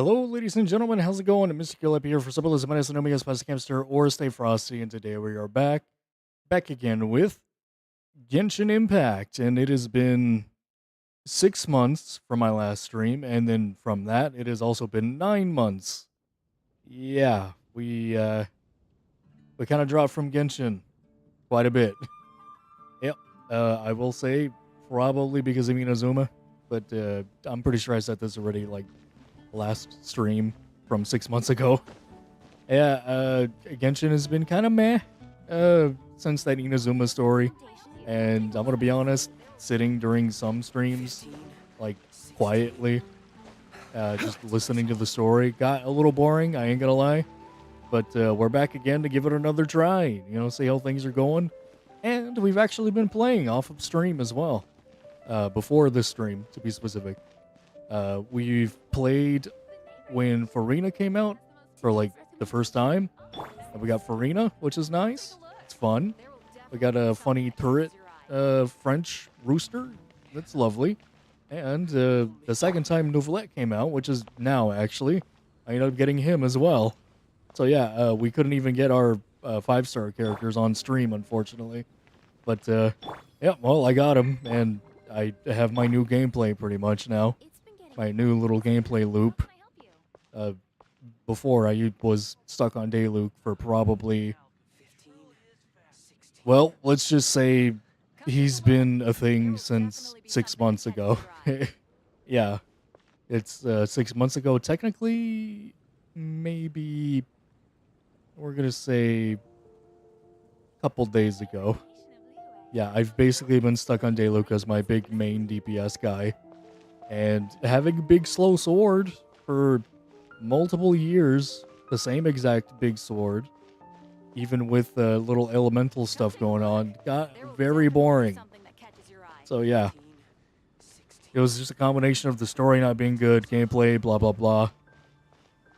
Hello, ladies and gentlemen. How's it going? Mr. Gillip here for Subtle Minus and Omega's Plastic Hamster or Stay Frosty. And today we are back again with Genshin Impact. And it has been 6 months from my last stream. And then from that, it has also been 9 months. Yeah, we kind of dropped from Genshin quite a bit. Yep. I will say probably because of Inazuma. But I'm pretty sure I said this already, like, last stream from 6 months ago. Yeah, Genshin has been kind of meh since that Inazuma story. And I'm gonna be honest, sitting during some streams, like, quietly, just listening to the story, got a little boring, I ain't gonna lie. But we're back again to give it another try, see how things are going. And we've actually been playing off of stream as well. Before this stream, to be specific. We've played when Farina came out for like the first time. And we got Farina, which is nice. It's fun. We got a funny turret French rooster. That's lovely. And the second time Nouvellette came out, which is now actually, I ended up getting him as well. So yeah, we couldn't even get our 5-star characters on stream, unfortunately. But yeah, well, I got him, and I have my new gameplay pretty much now. My new little gameplay loop. Before I was stuck on Dayluk for probably, well, let's just say he's been a thing since 6 months ago. Yeah, it's 6 months ago. Technically, maybe we're gonna say a couple days ago. Yeah, I've basically been stuck on Dayluk as my big main DPS guy. And having a big slow sword for multiple years, the same exact big sword, even with the little elemental stuff going on, got very boring. So yeah, it was just a combination of the story not being good, gameplay, blah blah blah.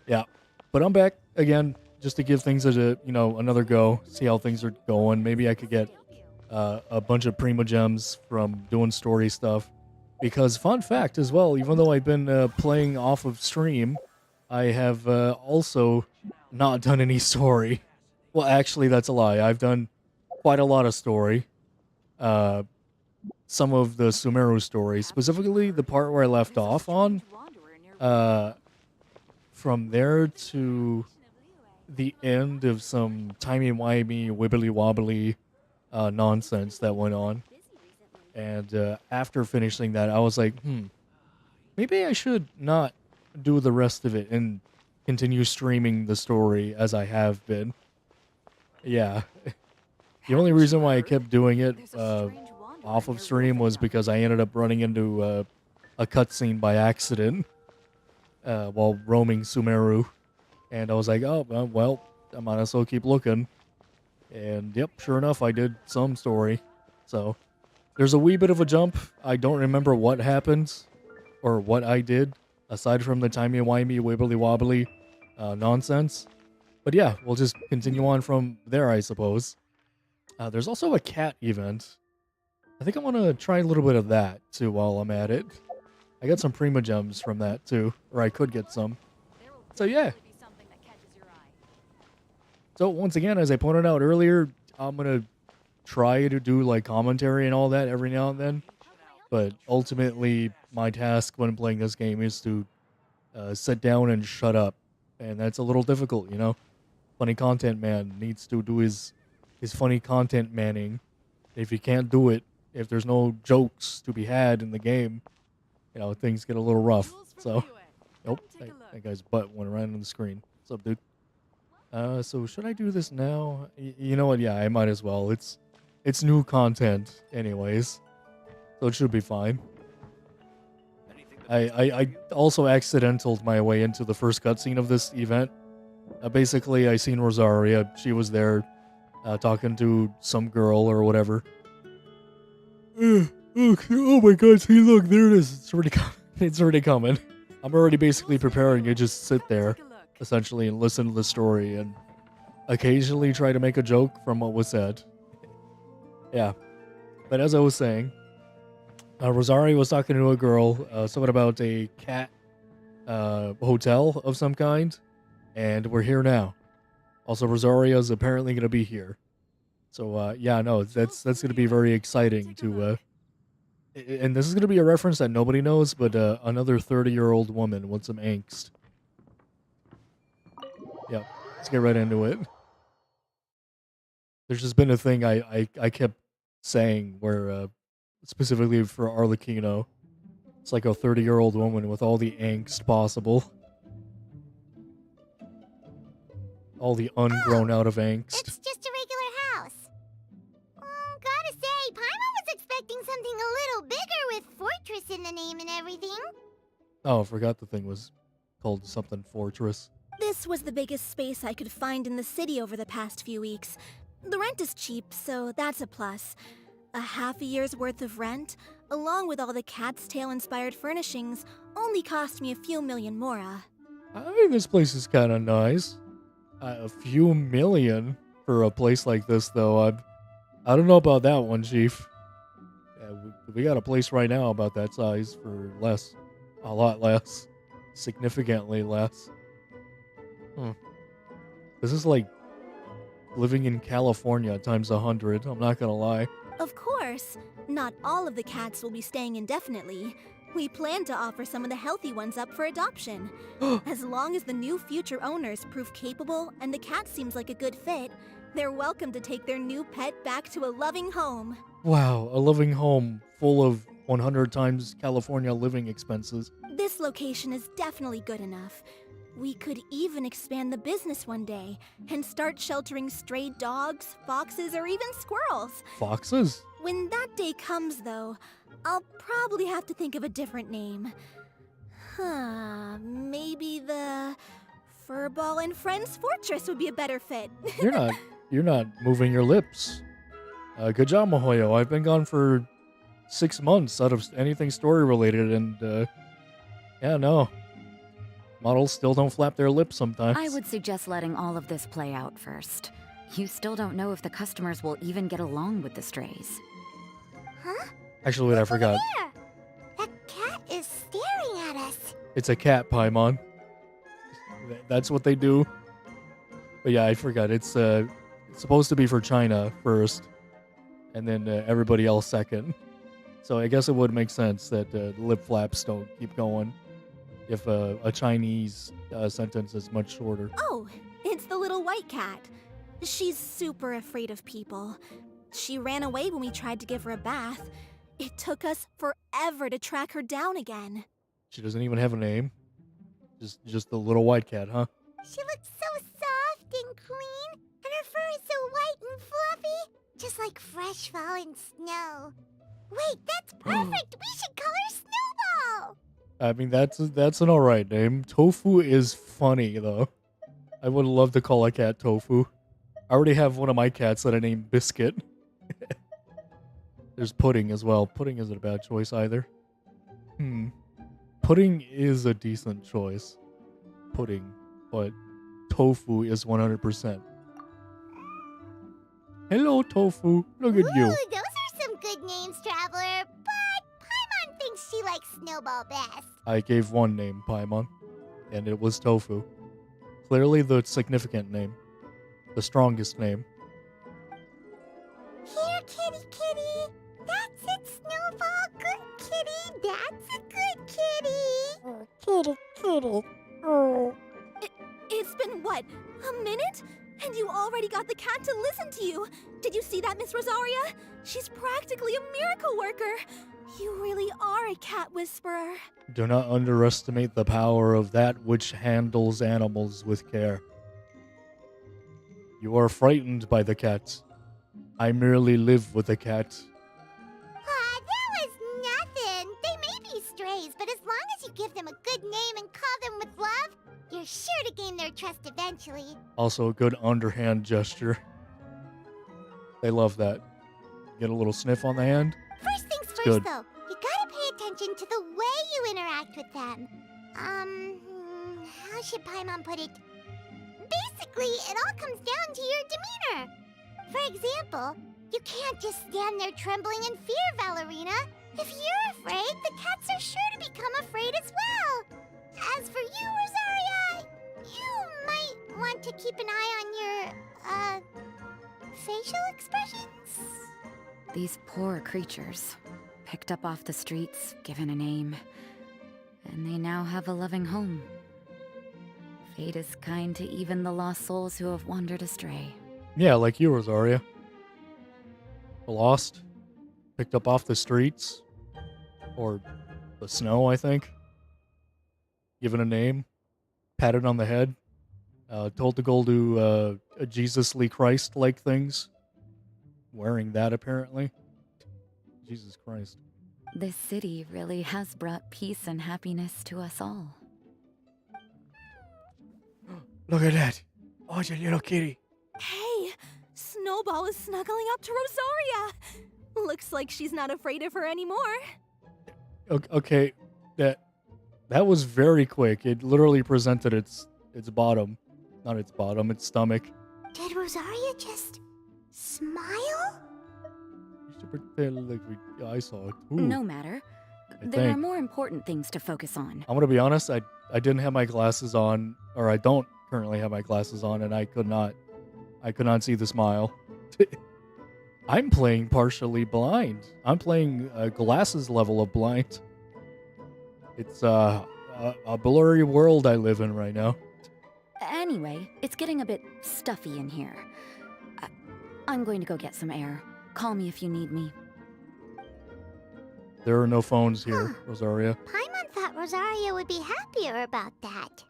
Yeah, but I'm back again just to give things another go, see how things are going. Maybe I could get a bunch of Prima Gems from doing story stuff. Because, fun fact as well, even though I've been playing off of stream, I have also not done any story. Well, actually, that's a lie. I've done quite a lot of story. Some of the Sumeru story, specifically the part where I left off on. From there to the end of some timey-wimey, wibbly-wobbly nonsense that went on. And after finishing that, I was like, maybe I should not do the rest of it and continue streaming the story as I have been. Yeah. The only reason why I kept doing it off of stream was because I ended up running into a cutscene by accident while roaming Sumeru. And I was like, oh, well, I might as well keep looking. And yep, sure enough, I did some story. So there's a wee bit of a jump. I don't remember what happened or what I did aside from the timey-wimey, wibbly-wobbly nonsense. But yeah, we'll just continue on from there, I suppose. There's also a cat event. I think I want to try a little bit of that, too, while I'm at it. I got some Prima Gems from that, too. Or I could get some. So yeah. So once again, as I pointed out earlier, I'm going to try to do like commentary and all that every now and then, but ultimately my task when playing this game is to sit down and shut up, and that's a little difficult. Funny content man needs to do his funny content manning. If he can't do it, if there's no jokes to be had in the game, things get a little rough. So nope, that guy's butt went right on the screen. What's up, dude? So should I do this now? You know what, yeah, I might as well. It's new content anyways, so it should be fine. I also accidentaled my way into the first cutscene of this event. Basically, I seen Rosaria. She was there talking to some girl or whatever. Oh my god, see, look, there it is. It's already coming. I'm already basically preparing to just sit there, essentially, and listen to the story and occasionally try to make a joke from what was said. Yeah, but as I was saying, Rosario was talking to a girl, something about a cat hotel of some kind, and we're here now. Also, Rosaria's apparently going to be here. So, yeah, no, that's going to be very exciting to, and this is going to be a reference that nobody knows, but another 30-year-old woman with some angst. Yep, let's get right into it. There's just been a thing I kept saying where, specifically for Arlecchino, it's like a 30-year-old woman with all the angst possible. All the ungrown out of angst. It's just a regular house. Oh, gotta say, Paimon was expecting something a little bigger with Fortress in the name and everything. Oh, I forgot the thing was called something Fortress. This was the biggest space I could find in the city over the past few weeks. The rent is cheap, so that's a plus. A half a year's worth of rent, along with all the Cat's Tail-inspired furnishings, only cost me a few million mora. I mean, this place is kind of nice. A few million for a place like this, though. I don't know about that one, Chief. Yeah, we got a place right now about that size for less. A lot less. Significantly less. This is like living in California times 100, I'm not gonna lie. Of course, not all of the cats will be staying indefinitely. We plan to offer some of the healthy ones up for adoption. As long as the new future owners prove capable and the cat seems like a good fit, they're welcome to take their new pet back to a loving home. Wow, a loving home full of 100 times California living expenses. This location is definitely good enough. We could even expand the business one day and start sheltering stray dogs, foxes, or even squirrels. Foxes? When that day comes, though, I'll probably have to think of a different name. Maybe the Furball and Friends Fortress would be a better fit. You're not moving your lips. Good job, Mihoyo. I've been gone for 6 months out of anything story related, and yeah, no. Models still don't flap their lips sometimes. I would suggest letting all of this play out first. You still don't know if the customers will even get along with the strays. Huh? Actually, wait, I forgot. There! That cat is staring at us. It's a cat, Paimon. That's what they do. But yeah, I forgot. It's supposed to be for China first, and then everybody else second. So I guess it would make sense that lip flaps don't keep going if a Chinese sentence is much shorter. Oh, it's the little white cat. She's super afraid of people. She ran away when we tried to give her a bath. It took us forever to track her down again. She doesn't even have a name. Just the little white cat, huh? She looks so soft and clean, and her fur is so white and fluffy, just like fresh fallen snow. Wait, that's perfect! We should call her Snowball! I mean, that's an alright name. Tofu is funny, though. I would love to call a cat Tofu. I already have one of my cats that I named Biscuit. There's Pudding as well. Pudding isn't a bad choice either. Pudding is a decent choice. Pudding. But Tofu is 100%. Hello, Tofu. Look at you. Ooh, those are some good names, Traveler, but Paimon thinks she likes Snowball best. I gave one name, Paimon, and it was Tofu. Clearly the significant name. The strongest name. Here, kitty kitty. That's it, Snowball. Good kitty. That's a good kitty. Oh, kitty kitty. Oh. It's been, what, a minute? And you already got the cat to listen to you. Did you see that, Miss Rosaria? She's practically a miracle worker. You really are a cat whisperer. Do not underestimate the power of that which handles animals with care. You are frightened by the cat. I merely live with the cat. That was nothing. They may be strays, but as long as you give them a good name and call them with love, you're sure to gain their trust eventually. Also a good underhand gesture. They love that. Get a little sniff on the hand. First things first, good. though, you gotta pay attention to the way you interact with them. How should Paimon put it? Basically, it all comes down to your demeanor. For example, you can't just stand there trembling in fear, Valerina. If you're afraid, the cats are sure to become afraid as well. As for keep an eye on your, facial expressions? These poor creatures, picked up off the streets, given a name, and they now have a loving home. Fate is kind to even the lost souls who have wandered astray. Yeah, like you, Rosaria. Lost, picked up off the streets, or the snow, I think. Given a name, patted on the head, told to go do Jesus-ly Christ-like things. Wearing that, apparently. Jesus Christ. This city really has brought peace and happiness to us all. Look at that. Oh, it's a little kitty. Hey, Snowball is snuggling up to Rosaria. Looks like she's not afraid of her anymore. Okay, that was very quick. It literally presented its bottom. Not its bottom, its stomach. Did Rosaria just smile? You should pretend like I saw it too. No matter. I There are think. more important things to focus on. I'm gonna be honest, I didn't have my glasses on, or I don't currently have my glasses on, and I could not see the smile. I'm playing partially blind. I'm playing glasses level of blind. It's a blurry world I live in right now. Anyway, it's getting a bit stuffy in here. I'm going to go get some air. Call me if you need me. There are no phones here, Rosaria. Paimon thought Rosaria would be happier about that.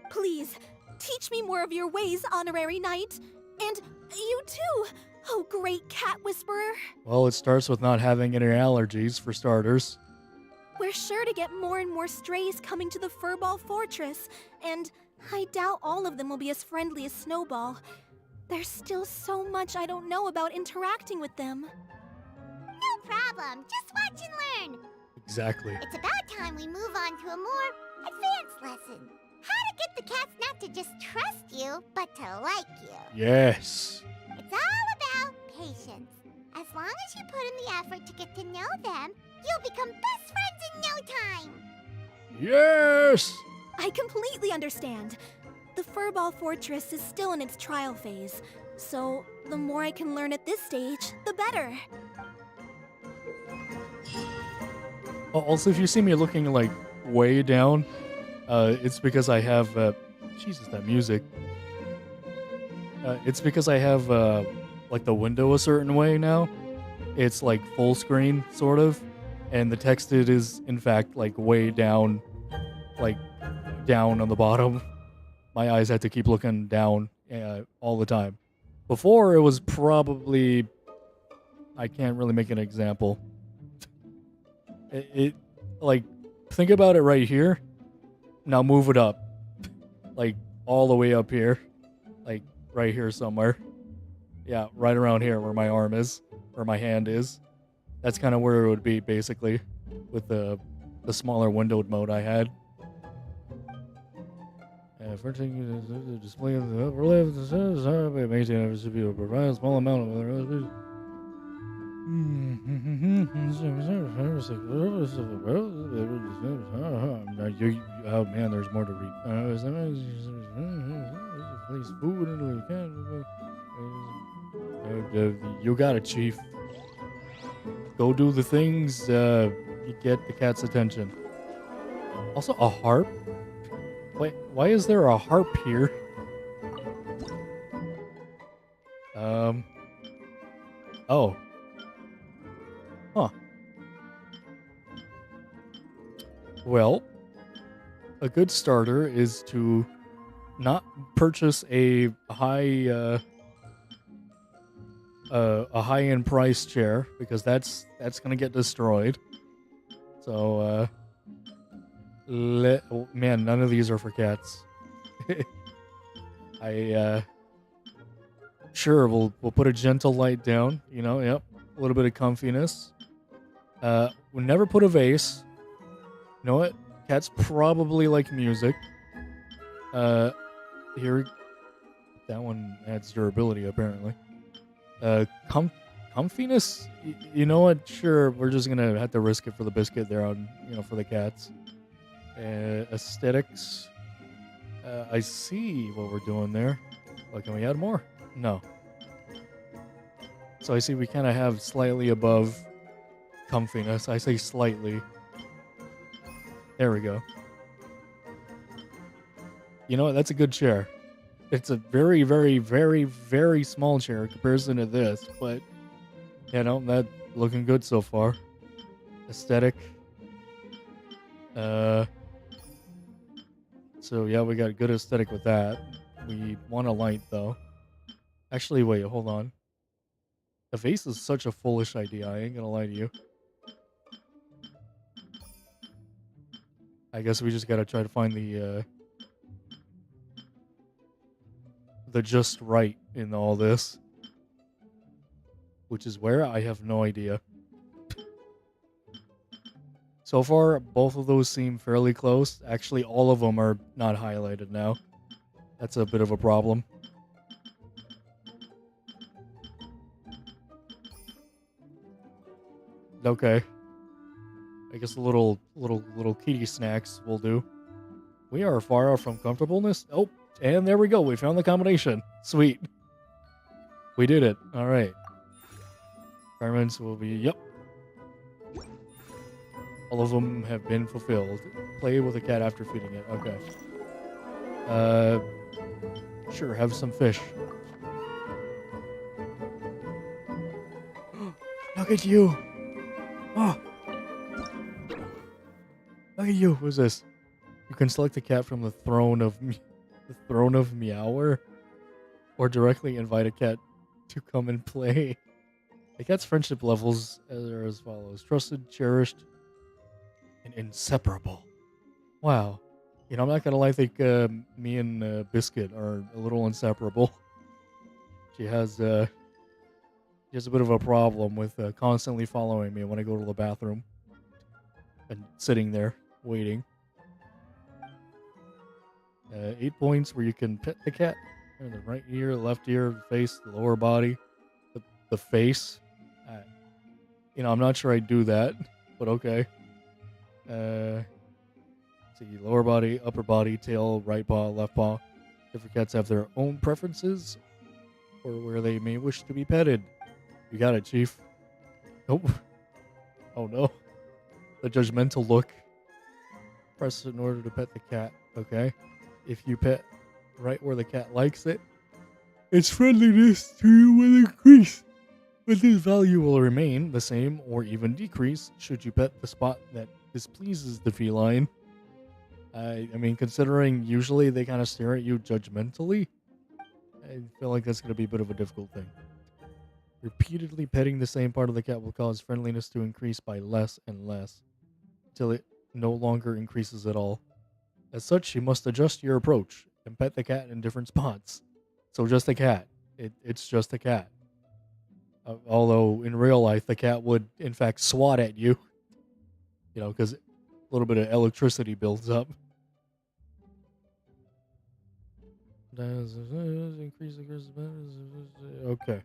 Please, teach me more of your ways, Honorary Knight. And you too, oh great cat whisperer. Well, it starts with not having any allergies, for starters. We're sure to get more and more strays coming to the Furball Fortress, and I doubt all of them will be as friendly as Snowball. There's still so much I don't know about interacting with them. No problem. Just watch and learn. Exactly. It's about time we move on to a more advanced lesson. How to get the cats not to just trust you, but to like you. Yes. It's all about patience. As long as you put in the effort to get to know them, you'll become best friends in no time. Yes! I completely understand. The Furball Fortress is still in its trial phase, so the more I can learn at this stage, the better. Also, if you see me looking like way down, it's because I have Jesus, that music. It's because I have like the window a certain way now. It's like full screen, sort of, and the text it is in fact like way down, like down on the bottom. My eyes had to keep looking down all the time. Before it was probably, I can't really make an example. It like, think about it right here. Now move it up, like all the way up here, like right here somewhere. Yeah, right around here where my arm is, or my hand is. That's kind of where it would be basically, with the smaller windowed mode I had. First thing is the display of the upper left. It makes it provide a small amount of. Oh man, there's more to read. Place food into the can. You got it, Chief. Go do the things. You get the cat's attention. Also, a harp. Wait, why is there a harp here? Oh. Huh. Well, a good starter is to not purchase a high-end price chair, because that's gonna get destroyed. So, man, none of these are for cats. Sure, we'll put a gentle light down, yep, a little bit of comfiness. We'll never put a vase. You know what? Cats probably like music. Here, that one adds durability, apparently. Comfiness? You know what? Sure, we're just gonna have to risk it for the biscuit there on, for the cats. Aesthetics. I see what we're doing there. Oh, can we add more? No. So I see we kind of have slightly above comfiness. I say slightly. There we go. You know what? That's a good chair. It's a very, very, very, very small chair in comparison to this, but yeah, no, that looking good so far. Aesthetic. So yeah, we got good aesthetic with that. We want a light though. Actually, wait, hold on. The vase is such a foolish idea. I ain't gonna lie to you. I guess we just gotta try to find the just right in all this. Which is where? I have no idea. So far, both of those seem fairly close. Actually, all of them are not highlighted now. That's a bit of a problem. Okay. I guess a little kitty snacks will do. We are far off from comfortableness. Oh, and there we go. We found the combination. Sweet. We did it. All right. Requirements will be, yep. All of them have been fulfilled. Play with a cat after feeding it. Okay. Sure, have some fish. Look at you. Oh. Look at you. Who's this? You can select a cat from the throne of Meower, or directly invite a cat to come and play. The cat's friendship levels are as follows: trusted, cherished, and inseparable. Wow. You know, I'm not gonna lie. I think me and Biscuit are a little inseparable. She has a bit of a problem with constantly following me when I go to the bathroom and sitting there waiting. 8 points where you can pet the cat. In the right ear, left ear, the face, the lower body, the face. You know, I'm not sure I'd do that, but okay. See, lower body, upper body, tail, right paw, left paw. Different cats have their own preferences or where they may wish to be petted. You got it, Chief. Nope. Oh no. The judgmental look. Press in order to pet the cat. Okay. If you pet right where the cat likes it, its friendliness to you will increase. But this value will remain the same or even decrease should you pet the spot that displeases the feline. I mean, considering usually they kind of stare at you judgmentally, I feel like that's going to be a bit of a difficult thing. Repeatedly petting the same part of the cat will cause friendliness to increase by less and less, till it no longer increases at all. As such, you must adjust your approach and pet the cat in different spots. So just a cat. It's just a cat. Although in real life, the cat would in fact swat at you. You know, because a little bit of electricity builds up. Okay.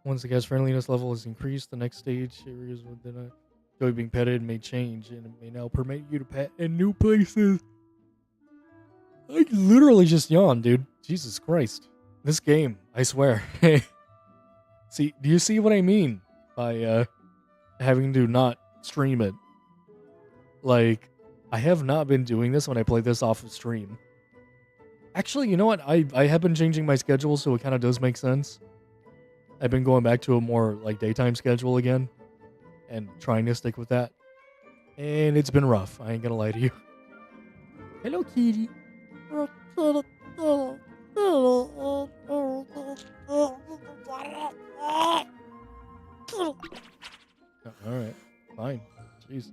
Once the cat's friendliness level is increased, the next stage areas within enjoy being petted may change, and it may now permit you to pet in new places. I literally just yawned, dude. Jesus Christ. This game, I swear. See, do you see what I mean by having to not stream it? Like, I have not been doing this when I play this off of stream. Actually, you know what? I have been changing my schedule, so it kind of does make sense. I've been going back to a more, like, daytime schedule again. And trying to stick with that. And it's been rough. I ain't gonna lie to you. Hello, kitty. Alright. Fine. Jeez.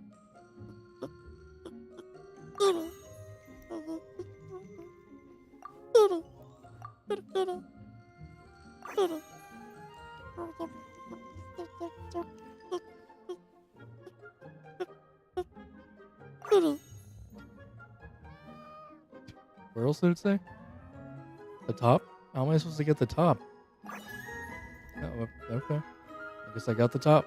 Where else did it say? The top? How am I supposed to get the top? Oh, okay. I guess I got the top.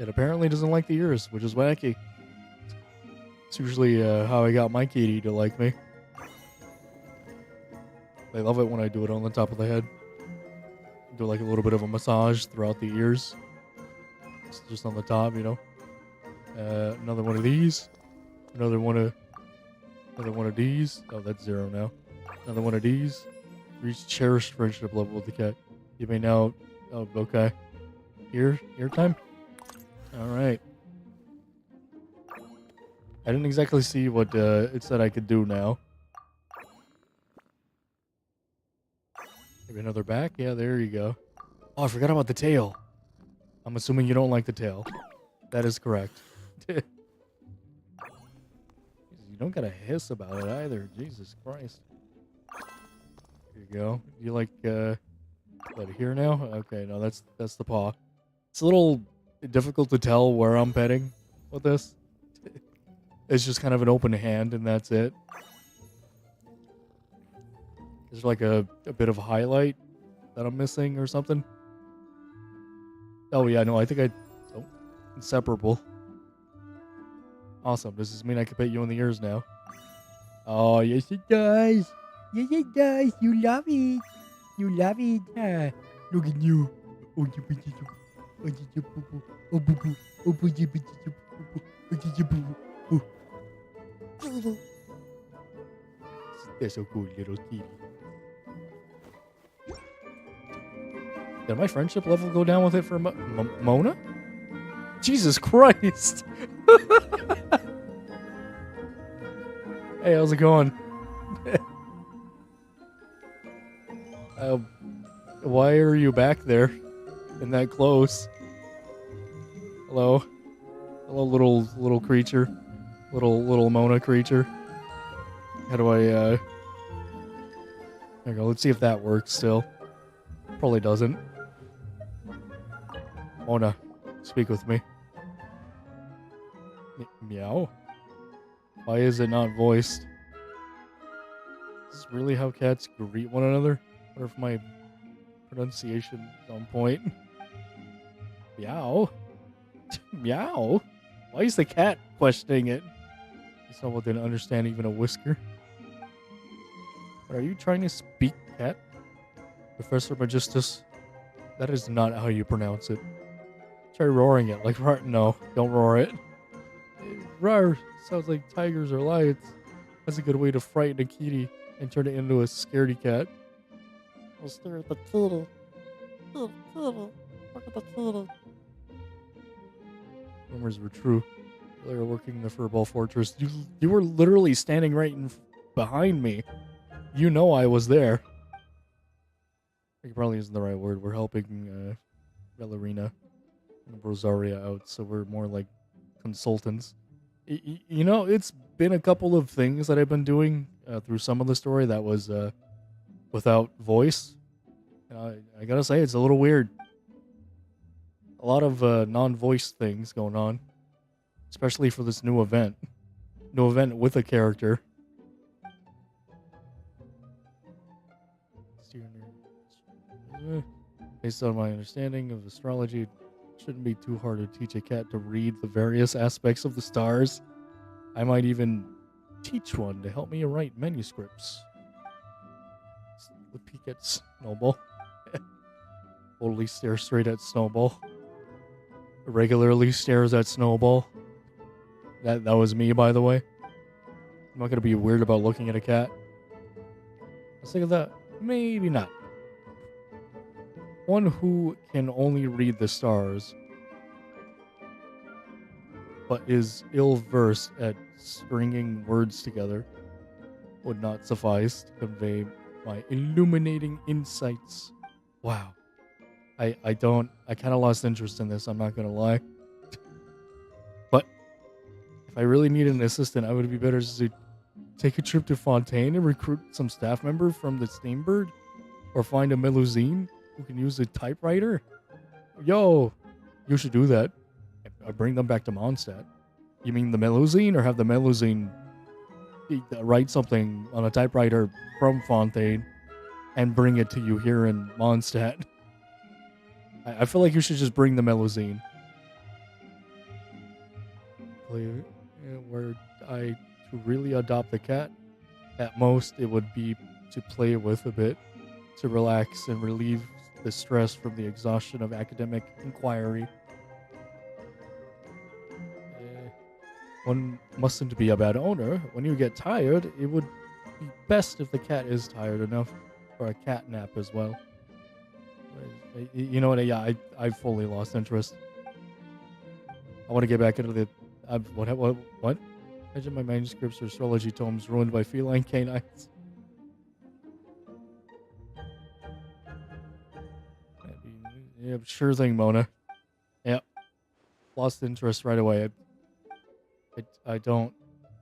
It apparently doesn't like the ears, which is wacky. It's usually how I got my kitty to like me. They love it when I do it on the top of the head. Do like a little bit of a massage throughout the ears. Just on the top, you know. Another one of these. Another one of these. Oh, that's 0 now. Another one of these. Reach cherished friendship level with the cat. You may now... Oh, okay. Ear time? Alright. I didn't exactly see what it said I could do now. Maybe another back? Yeah, there you go. Oh, I forgot about the tail. I'm assuming you don't like the tail. That is correct. You don't gotta hiss about it either. Jesus Christ. Here you go. You like, what, here now? Okay, no, that's the paw. It's a little difficult to tell where I'm petting with this. It's just kind of an open hand, and that's it. There's like a bit of highlight that I'm missing or something. Oh, yeah, no, I think I... Oh, inseparable. Awesome. Does this mean I can pet you in the ears now? Oh, yes it does. Yes it does. You love it. You love it. Look at you. Oh, that's so cool, little kitty. Did my friendship level go down with it for Mona? Jesus Christ! Hey, how's it going? Why are you back there and that close? Hello? Hello, little creature. Little Mona creature. How do I, There we go. Let's see if that works still. Probably doesn't. Mona, speak with me. Meow? Why is it not voiced? Is this really how cats greet one another? I wonder if my pronunciation is on point. Meow? Meow? Why is the cat questioning it? Someone didn't understand even a whisker. But are you trying to speak, cat? Professor Magistus? That is not how you pronounce it. Try roaring it. Like, no, don't roar it. Roar sounds like tigers or lions. That's a good way to frighten a kitty and turn it into a scaredy cat. I'll stare at the kitty. Look at the kitty. Rumors were true. They were working in the Furball Fortress. You were literally standing right behind me. You know I was there. It probably isn't the right word. We're helping Ballerina and Rosaria out, so we're more like consultants. You know, it's been a couple of things that I've been doing through some of the story that was without voice. I gotta say, it's a little weird. A lot of non-voice things going on. Especially for this new event. New event with a character. Based on my understanding of astrology, it shouldn't be too hard to teach a cat to read the various aspects of the stars. I might even teach one to help me write manuscripts. The peek at Snowball. Totally stare straight at Snowball. Regularly stares at Snowball. That was me, by the way. I'm not gonna be weird about looking at a cat. Let's think of that. Maybe not. One who can only read the stars, but is ill-versed at stringing words together, would not suffice to convey my illuminating insights. Wow. I kind of lost interest in this, I'm not gonna lie. But if I really needed an assistant, I would be better to take a trip to Fontaine and recruit some staff member from the Steambird, or find a Melusine who can use a typewriter. Yo, you should do that. I bring them back to Mondstadt. You mean the Melusine, or have the Melusine write something on a typewriter from Fontaine and bring it to you here in Mondstadt? I feel like you should just bring the Melusine. play were I to really adopt the cat, at most it would be to play with a bit, to relax and relieve the stress from the exhaustion of academic inquiry. One mustn't be a bad owner. When you get tired, it would be best if the cat is tired enough for a cat nap as well. You know what? Yeah, I fully lost interest. I want to get back into the. What? Imagine my manuscripts or astrology tomes ruined by feline canines. Yeah, sure thing, Mona. Yep. Lost interest right away. I don't.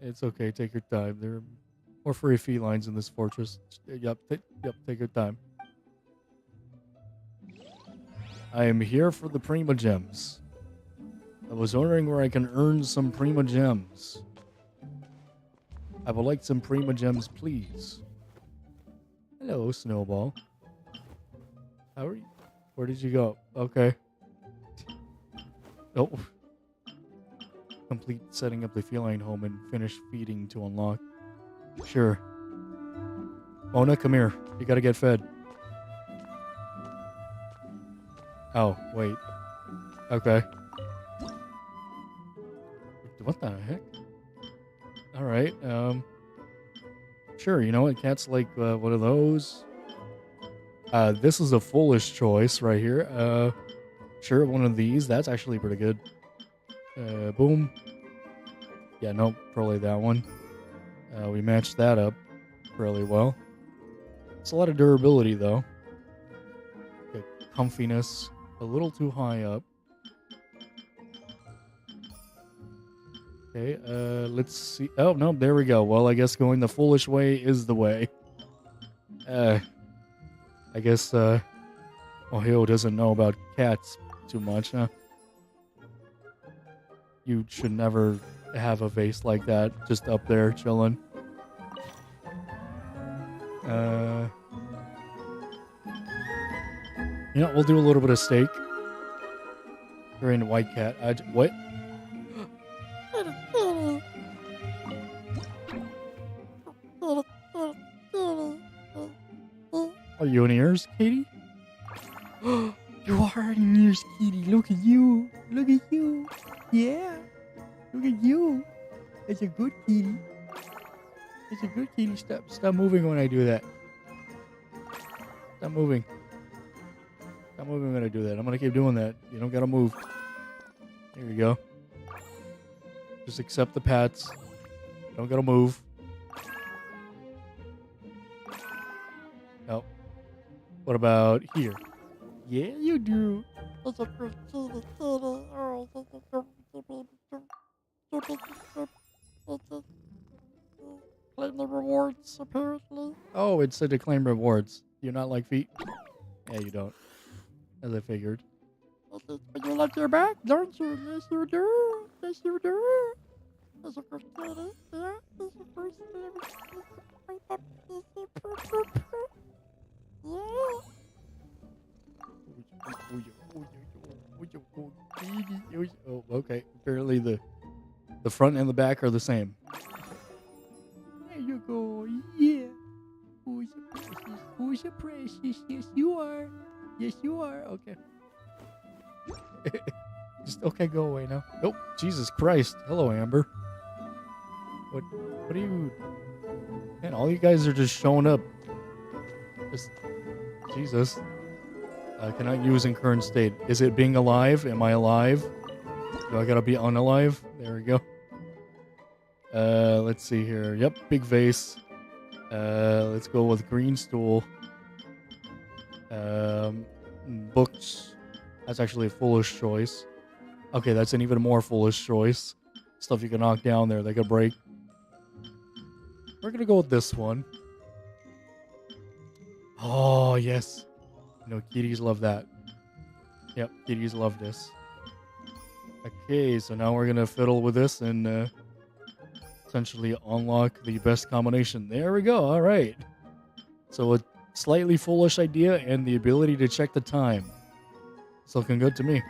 It's okay. Take your time. There are more furry felines in this fortress. Yep. Take your time. I am here for the Prima Gems. I was wondering where I can earn some Prima Gems. I would like some Prima Gems, please. Hello, Snowball. How are you? Where did you go? Okay. Oh. Complete setting up the feline home and finish feeding to unlock. Sure. Mona, come here. You gotta get fed. Oh, wait. Okay. What the heck? Alright, sure, you know what? Cats like, one of those. This is a foolish choice right here. Sure, one of these. That's actually pretty good. Boom. Yeah, nope, probably that one. We matched that up fairly well. It's a lot of durability, though. The comfiness, a little too high up. Okay, let's see. Oh, no, there we go. Well, I guess going the foolish way is the way. I guess, Ohio doesn't know about cats too much, huh? You should never have a vase like that just up there chilling. You know, we'll do a little bit of steak. You're in white cat. What? Are you in ears, Katie? You are in ears, Katie. Look at you. Look at you. Yeah. Look at you. It's a good kitty. It's a good kitty. Stop moving when I do that. Stop moving. Stop moving when I do that. I'm gonna keep doing that. You don't gotta move. There you go. Just accept the pats. You don't gotta move. Oh. What about here? Yeah, you do. Claim the rewards, apparently. Oh, it said to claim rewards. You not like feet? Yeah, you don't. As I figured. But you like your back, don't you? Yes, you do. Yes, you do. That's a good kitty. Yeah, that's a good kitty. Oh, okay. Apparently the front and the back are the same. There you go. Yeah. Who's a precious? Who's a precious? Yes, you are. Yes, you are. Okay. Just okay. Go away now. Oh, Jesus Christ! Hello, Amber. What are you? Man, all you guys are just showing up. Just Jesus. Cannot use in current state. Is it being alive? Am I alive? Do I gotta be unalive? There we go. Let's see here. Yep, big vase. Let's go with green stool. Books. That's actually a foolish choice. Okay, that's an even more foolish choice. Stuff you can knock down there, they could break. We're gonna go with this one. Oh, yes. No, kitties love that. Yep, kitties love this. Okay, so now we're gonna fiddle with this and essentially unlock the best combination. There we go. All right. So a slightly foolish idea and the ability to check the time. It's looking good to me.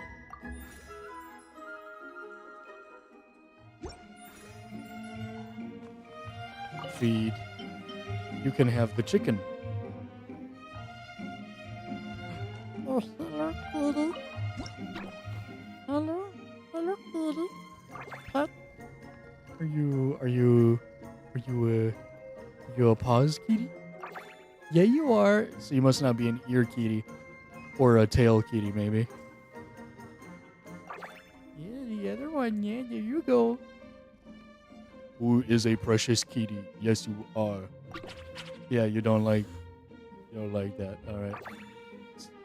feed, you can have the chicken. Oh, hello, kitty. Hello, kitty. Pet. Are you a paws kitty? Yeah, you are. So you must not be an ear kitty. Or a tail kitty, maybe. Yeah, the other one, yeah, there you go. Who is a precious kitty? Yes, you are. Yeah, you don't like that. Alright.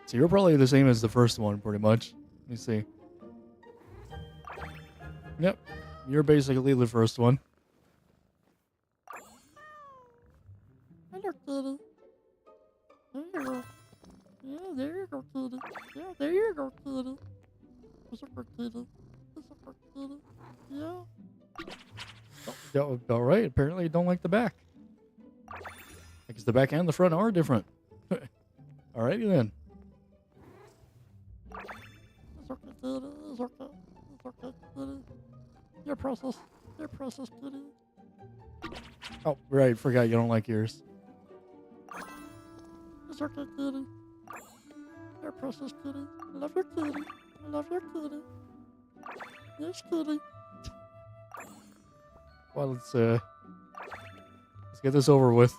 So you're probably the same as the first one, pretty much. Let me see. Yep. You're basically the first one. Hello, kitty. There you go. Yeah, there you go, kitty. Yeah, there you go, kitty. It's a good kitty. It's a good kitty. Yeah. Alright, apparently you don't like the back. Because the back and the front are different. Alrighty then. It's okay, kitty. It's okay. It's okay, kitty. You're precious. You're precious, kitty. Oh, right, forgot you don't like ears. It's okay, kitty. You're precious, kitty. I love your kitty. I love your kitty. Yes, kitty. Well, let's get this over with.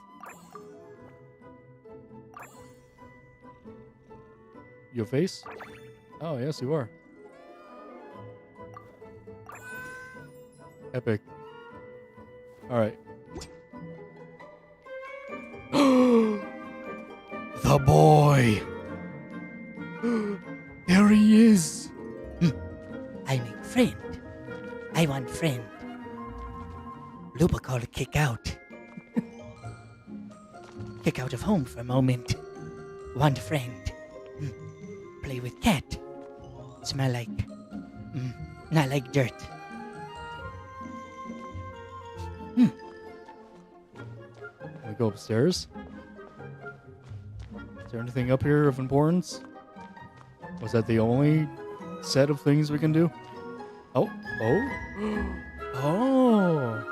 Your face? Oh, yes, you are. Epic. Alright. The boy! There he is! I make friend. I want friend. Lupa called kick out. Kick out of home for a moment. Want friend. Play with cat. Smell like... not like dirt. Can we go upstairs? Is there anything up here of importance? Was that the only set of things we can do? Oh. Oh.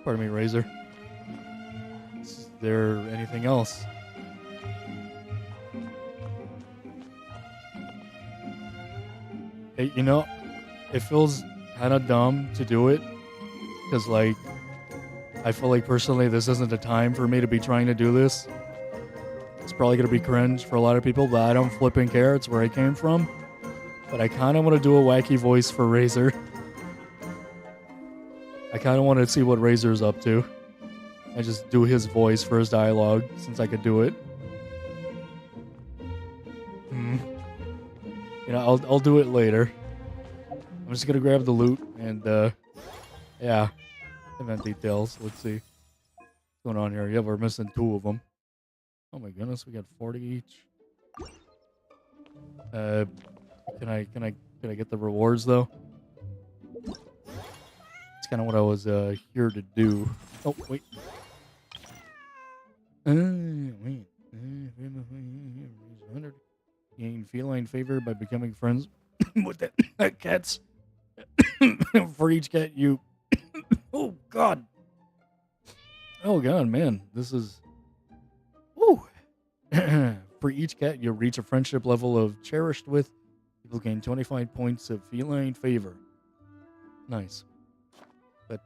Pardon me, Razor. Is there anything else? Hey, you know, it feels kind of dumb to do it. Because, like, I feel like personally this isn't the time for me to be trying to do this. It's probably going to be cringe for a lot of people, but I don't flipping care. It's where I came from. But I kind of want to do a wacky voice for Razor. I kind of want to see what Razor's up to. And just do his voice for his dialogue, since I could do it. You know, I'll do it later. I'm just going to grab the loot and, yeah. Event details. Let's see. What's going on here? Yeah, we're missing 2 of them. Oh my goodness, we got 40 each. Can I get the rewards though? It's kind of what I was here to do. Oh wait. Wait. 100. Gain feline favor by becoming friends with the cats. For each cat you. Oh God. Oh God, man, this is. Woo. For each cat you reach a friendship level of cherished with, people gain 25 points of feline favor. Nice. But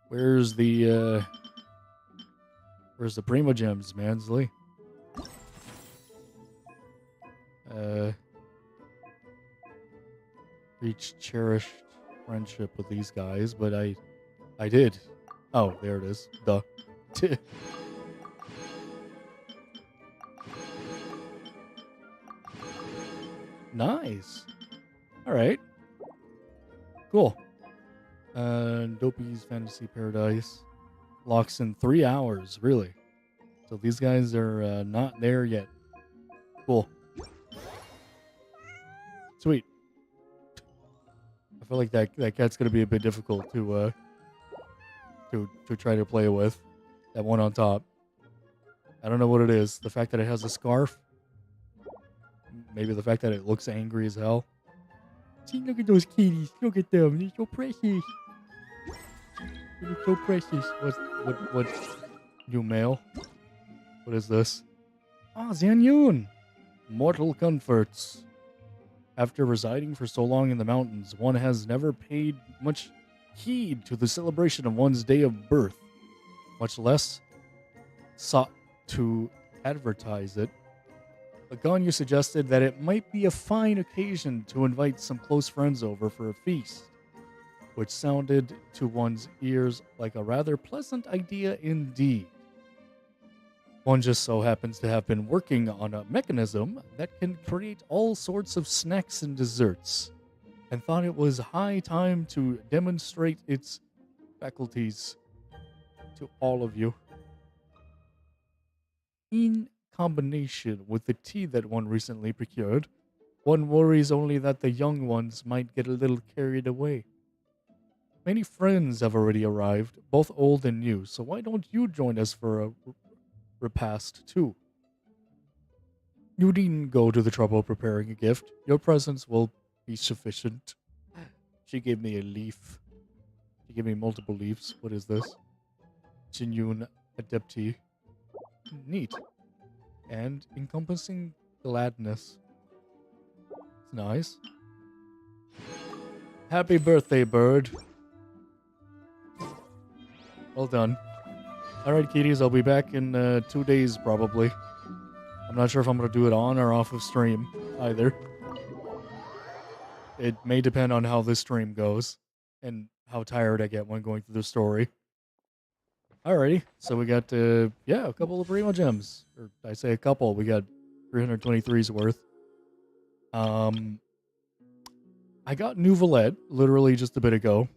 where's the Primo Gems, Mansley? Reach cherished friendship with these guys, but I did. Oh, there it is. Duh. Nice. All right. Cool. Dopey's Fantasy Paradise locks in 3 hours. Really? So these guys are not there yet. Cool. Sweet. I feel like that cat's gonna be a bit difficult to try to play with. That one on top. I don't know what it is. The fact that it has a scarf. Maybe the fact that it looks angry as hell. See, look at those kitties. Look at them. They're so precious. You're so precious. What new mail? What is this? Ah, Xian Yun! Mortal comforts. After residing for so long in the mountains, one has never paid much heed to the celebration of one's day of birth, much less sought to advertise it. But Ganyu suggested that it might be a fine occasion to invite some close friends over for a feast, which sounded to one's ears like a rather pleasant idea indeed. One just so happens to have been working on a mechanism that can create all sorts of snacks and desserts, and thought it was high time to demonstrate its faculties to all of you. In combination with the tea that one recently procured, one worries only that the young ones might get a little carried away. Many friends have already arrived, both old and new, so why don't you join us for a repast too? You needn't go to the trouble of preparing a gift. Your presence will be sufficient. She gave me a leaf. She gave me multiple leaves. What is this? Genuine Adepti. Neat. And encompassing gladness. It's nice. Happy birthday, bird. Well done. Alright, kitties, I'll be back in 2 days, probably. I'm not sure if I'm going to do it on or off of stream, either. It may depend on how this stream goes, and how tired I get when going through the story. Alrighty, so we got, yeah, a couple of Primo Gems. Or, I say a couple, we got 323's worth. I got Nouvelette, literally just a bit ago.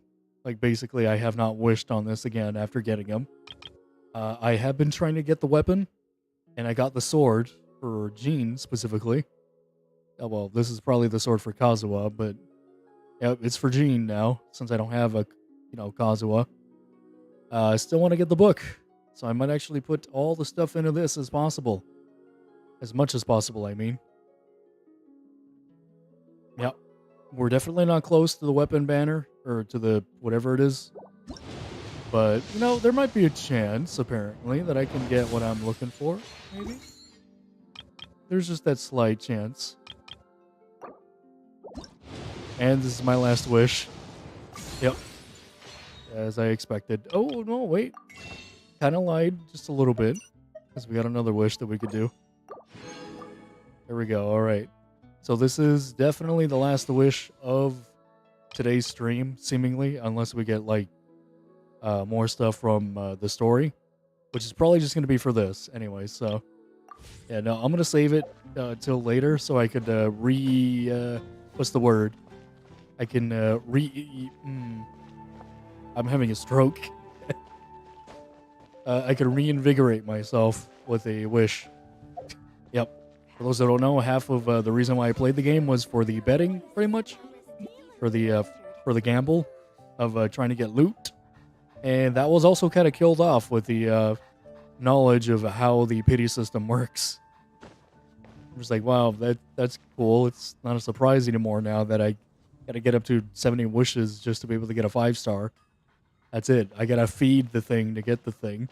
Like, basically, I have not wished on this again after getting him. I have been trying to get the weapon, and I got the sword for Jean specifically. Oh, well, this is probably the sword for Kazuha, but yeah, it's for Jean now, since I don't have a, Kazuha. I still want to get the book, so I might actually put all the stuff into this as possible. As much as possible, I mean. Yep. We're definitely not close to the weapon banner, or to the whatever it is. But, there might be a chance, apparently, that I can get what I'm looking for, maybe? There's just that slight chance. And this is my last wish. Yep. As I expected. Oh, no, wait. Kind of lied just a little bit. Because we got another wish that we could do. There we go, alright. So this is definitely the last wish of today's stream, seemingly. Unless we get, more stuff from the story. Which is probably just going to be for this, anyway, so... Yeah, no, I'm going to save it till later so I could what's the word? I can I'm having a stroke. I can reinvigorate myself with a wish. Yep. For those that don't know, half of the reason why I played the game was for the betting, pretty much. For the gamble of trying to get loot. And that was also kind of killed off with the knowledge of how the pity system works. I'm just like, wow, that's cool. It's not a surprise anymore now that I gotta get up to 70 wishes just to be able to get a 5-star. That's it. I gotta feed the thing to get the thing.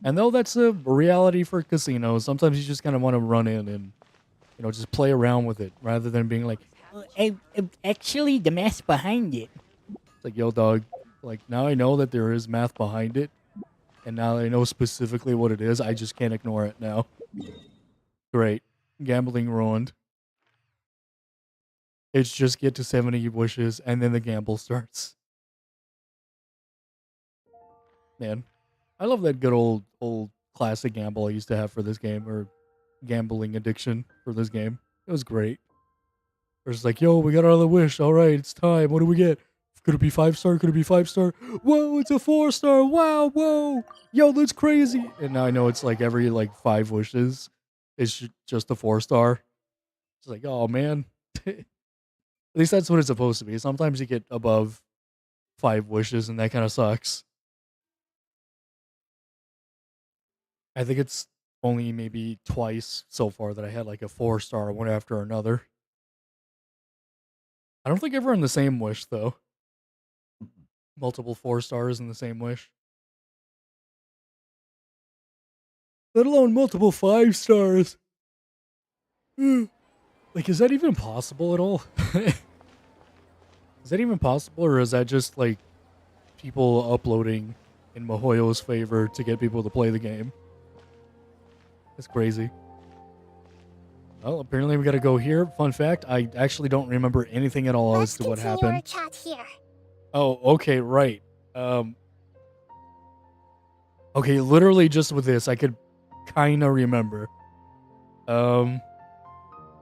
And though that's a reality for casinos, sometimes you just kind of want to run in and, just play around with it rather than being like, Actually, the math behind it. it's like, yo, dog, like, now I know that there is math behind it. And now I know specifically what it is. I just can't ignore it now. Great. Gambling ruined. It's just get to 70 wishes and then the gamble starts. Man. I love that good old classic gamble I used to have for this game, or gambling addiction for this game. It was great. It's like, yo, we got another wish. All right, it's time. What do we get? Could it be 5-star? Could it be 5-star? Whoa, it's a 4-star. Wow, whoa. Yo, that's crazy. And now I know it's like every 5 wishes is just a 4-star. It's like, oh man. At least that's what it's supposed to be. Sometimes you get above 5 wishes and that kind of sucks. I think it's only maybe twice so far that I had a 4-star one after another. I don't think ever in the same wish though. multiple 4 stars in the same wish. Let alone multiple 5 stars. Like, is that even possible at all? Is that even possible, or is that just like people uploading in Mihoyo's favor to get people to play the game? That's crazy. Well, apparently we gotta go here. Fun fact, I actually don't remember anything at all Let's as to what continue our happened. chat here. Oh, okay, right. Okay, literally just with this, I could kinda remember.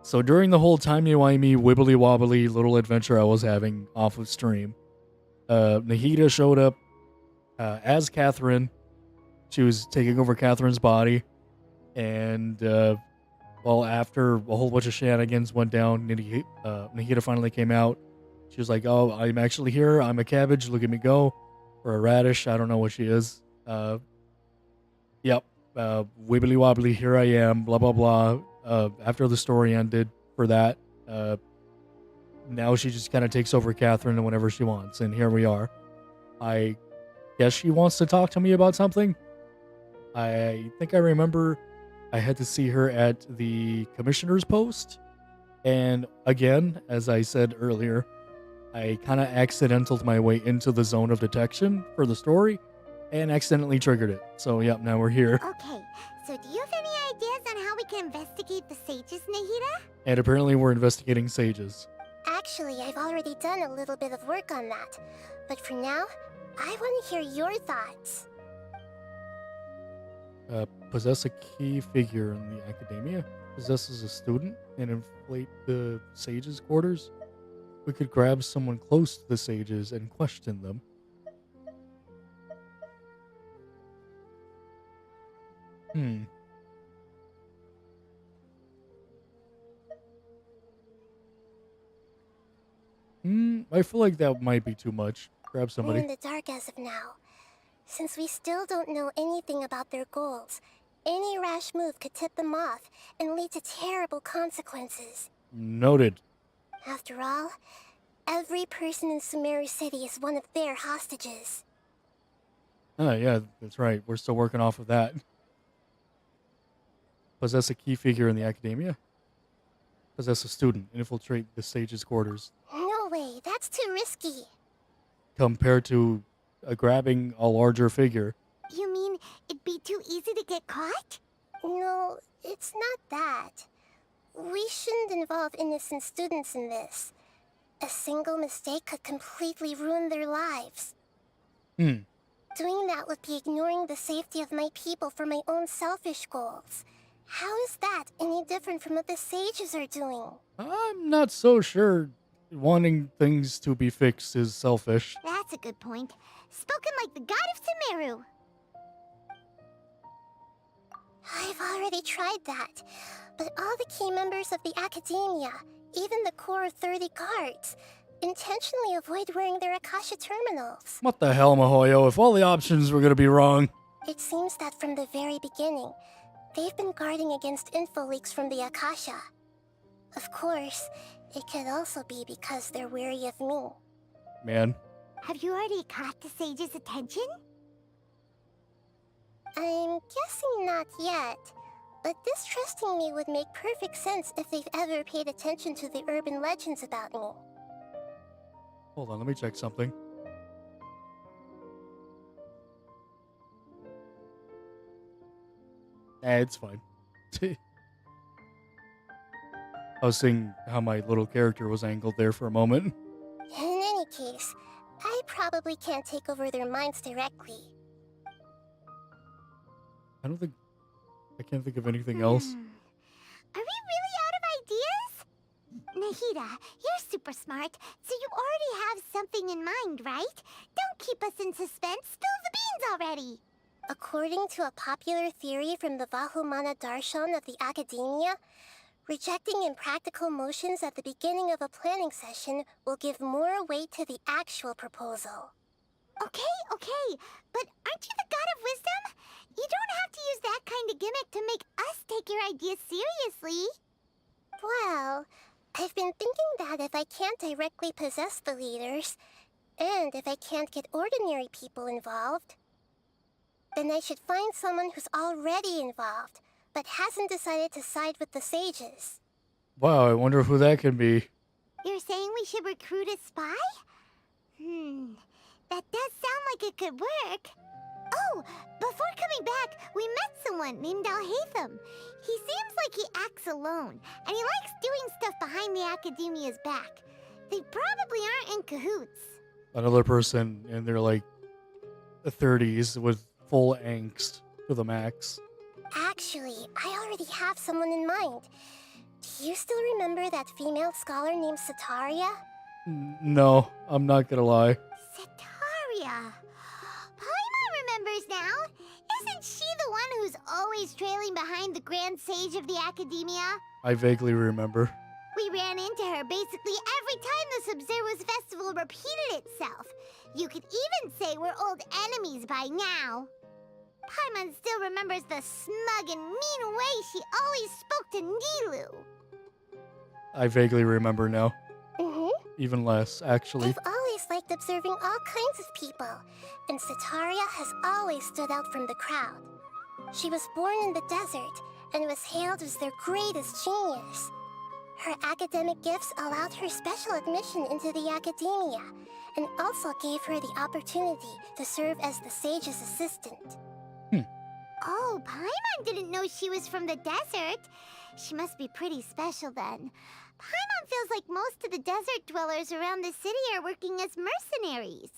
So during the whole timey-wimey, wibbly-wobbly little adventure I was having off of stream, Nahida showed up as Catherine. She was taking over Catherine's body, and well, after a whole bunch of shenanigans went down, Nahida finally came out. She was like, "Oh, I'm actually here. I'm a cabbage. Look at me go," or a radish. I don't know what she is. Yep. Wibbly wobbly. Here I am. Blah blah blah. After the story ended for that, now she just kind of takes over Catherine whenever she wants, and here we are. I guess she wants to talk to me about something. I think I remember I had to see her at the commissioner's post. And again, as I said earlier, I kind of accidentaled my way into the zone of detection for the story and accidentally triggered it. So, yep, now we're here. Okay, so do you have any ideas on how we can investigate the sages, Nahida? And apparently we're investigating sages. Actually, I've already done a little bit of work on that. But for now, I want to hear your thoughts. Possess a key figure in the academia. Possesses a student and inflate the sages' quarters. We could grab someone close to the sages and question them. I feel like that might be too much. Grab We're somebody. in the dark as of now. Since we still don't know anything about their goals, any rash move could tip them off and lead to terrible consequences. Noted. After all, every person in Sumeru City is one of their hostages. Yeah, that's right. We're still working off of that. Possess a key figure in the academia. Possess a student. Infiltrate the sage's quarters. No way, that's too risky. Compared to grabbing a larger figure. You mean it'd be too easy to get caught? No, it's not that. We shouldn't involve innocent students in this. A single mistake could completely ruin their lives. Doing that would be ignoring the safety of my people for my own selfish goals. How is that any different from what the sages are doing? I'm not so sure wanting things to be fixed is selfish. That's a good point. Spoken like the god of Sumeru. I've already tried that, but all the key members of the academia, even the core 30 guards, intentionally avoid wearing their Akasha terminals. What the hell, Mihoyo? If all the options were gonna be wrong. It seems that from the very beginning, they've been guarding against info leaks from the Akasha. Of course, it could also be because they're wary of me. Man. Have you already caught the sage's attention? I'm guessing not yet, but distrusting me would make perfect sense if they've ever paid attention to the urban legends about me. Hold on, let me check something. It's fine. I was seeing how my little character was angled there for a moment. In any case, I probably can't take over their minds directly. I can't think of anything else. Are we really out of ideas? Nahida, you're super smart, so you already have something in mind, right? Don't keep us in suspense. Spill the beans already. According to a popular theory from the Vahumana Darshan of the Academia, rejecting impractical motions at the beginning of a planning session will give more weight to the actual proposal. Okay, but aren't you the god of wisdom? You don't have to use that kind of gimmick to make us take your ideas seriously. Well, I've been thinking that if I can't directly possess the leaders, And if I can't get ordinary people involved, then I should find someone who's already involved, but hasn't decided to side with the sages. Wow, I wonder who that can be. You're saying we should recruit a spy? That does sound like it could work. Oh, before coming back, we met someone named Alhaitham. He seems like he acts alone, and he likes doing stuff behind the Academia's back. They probably aren't in cahoots. Another person in their, like, 30s with full angst to the max. Actually, I already have someone in mind. Do you still remember that female scholar named Sataria? No, I'm not gonna lie. Sataria. Paimon remembers now. Isn't she the one who's always trailing behind the Grand Sage of the Academia? I vaguely remember. We ran into her basically every time the Sub-Zero's festival repeated itself. You could even say we're old enemies by now. Paimon still remembers the smug and mean way she always spoke to Nilu. I vaguely remember now. Mm-hmm. Even less, actually. I've always liked observing all kinds of people, and Sataria has always stood out from the crowd. She was born in the desert and was hailed as their greatest genius. Her academic gifts allowed her special admission into the Academia, and also gave her the opportunity to serve as the sage's assistant. Oh, Paimon didn't know she was from the desert. She must be pretty special then. Paimon feels like most of the desert dwellers around the city are working as mercenaries.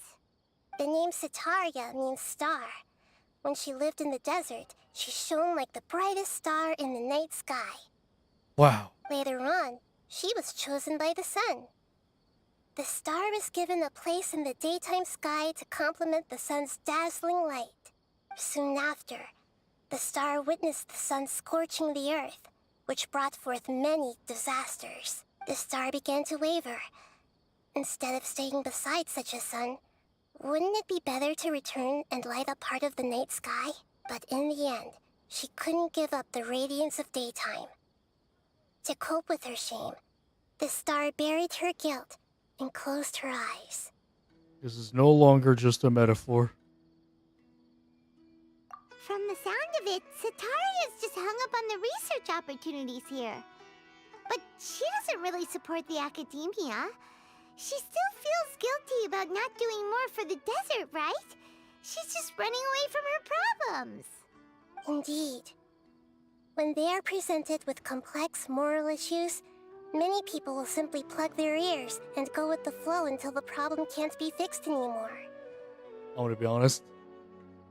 The name Sataria means star. When she lived in the desert, she shone like the brightest star in the night sky. Wow. Later on, she was chosen by the sun. The star was given a place in the daytime sky to complement the sun's dazzling light. Soon after, the star witnessed the sun scorching the earth, which brought forth many disasters. The star began to waver. Instead of staying beside such a sun, wouldn't it be better to return and light up part of the night sky? But in the end, she couldn't give up the radiance of daytime. To cope with her shame, the star buried her guilt and closed her eyes. This is no longer just a metaphor. From the sound of it, Sataria's just hung up on the research opportunities here. But she doesn't really support the Academia. She still feels guilty about not doing more for the desert, right? She's just running away from her problems. Indeed. When they are presented with complex moral issues, many people will simply plug their ears and go with the flow until the problem can't be fixed anymore. I'm gonna be honest.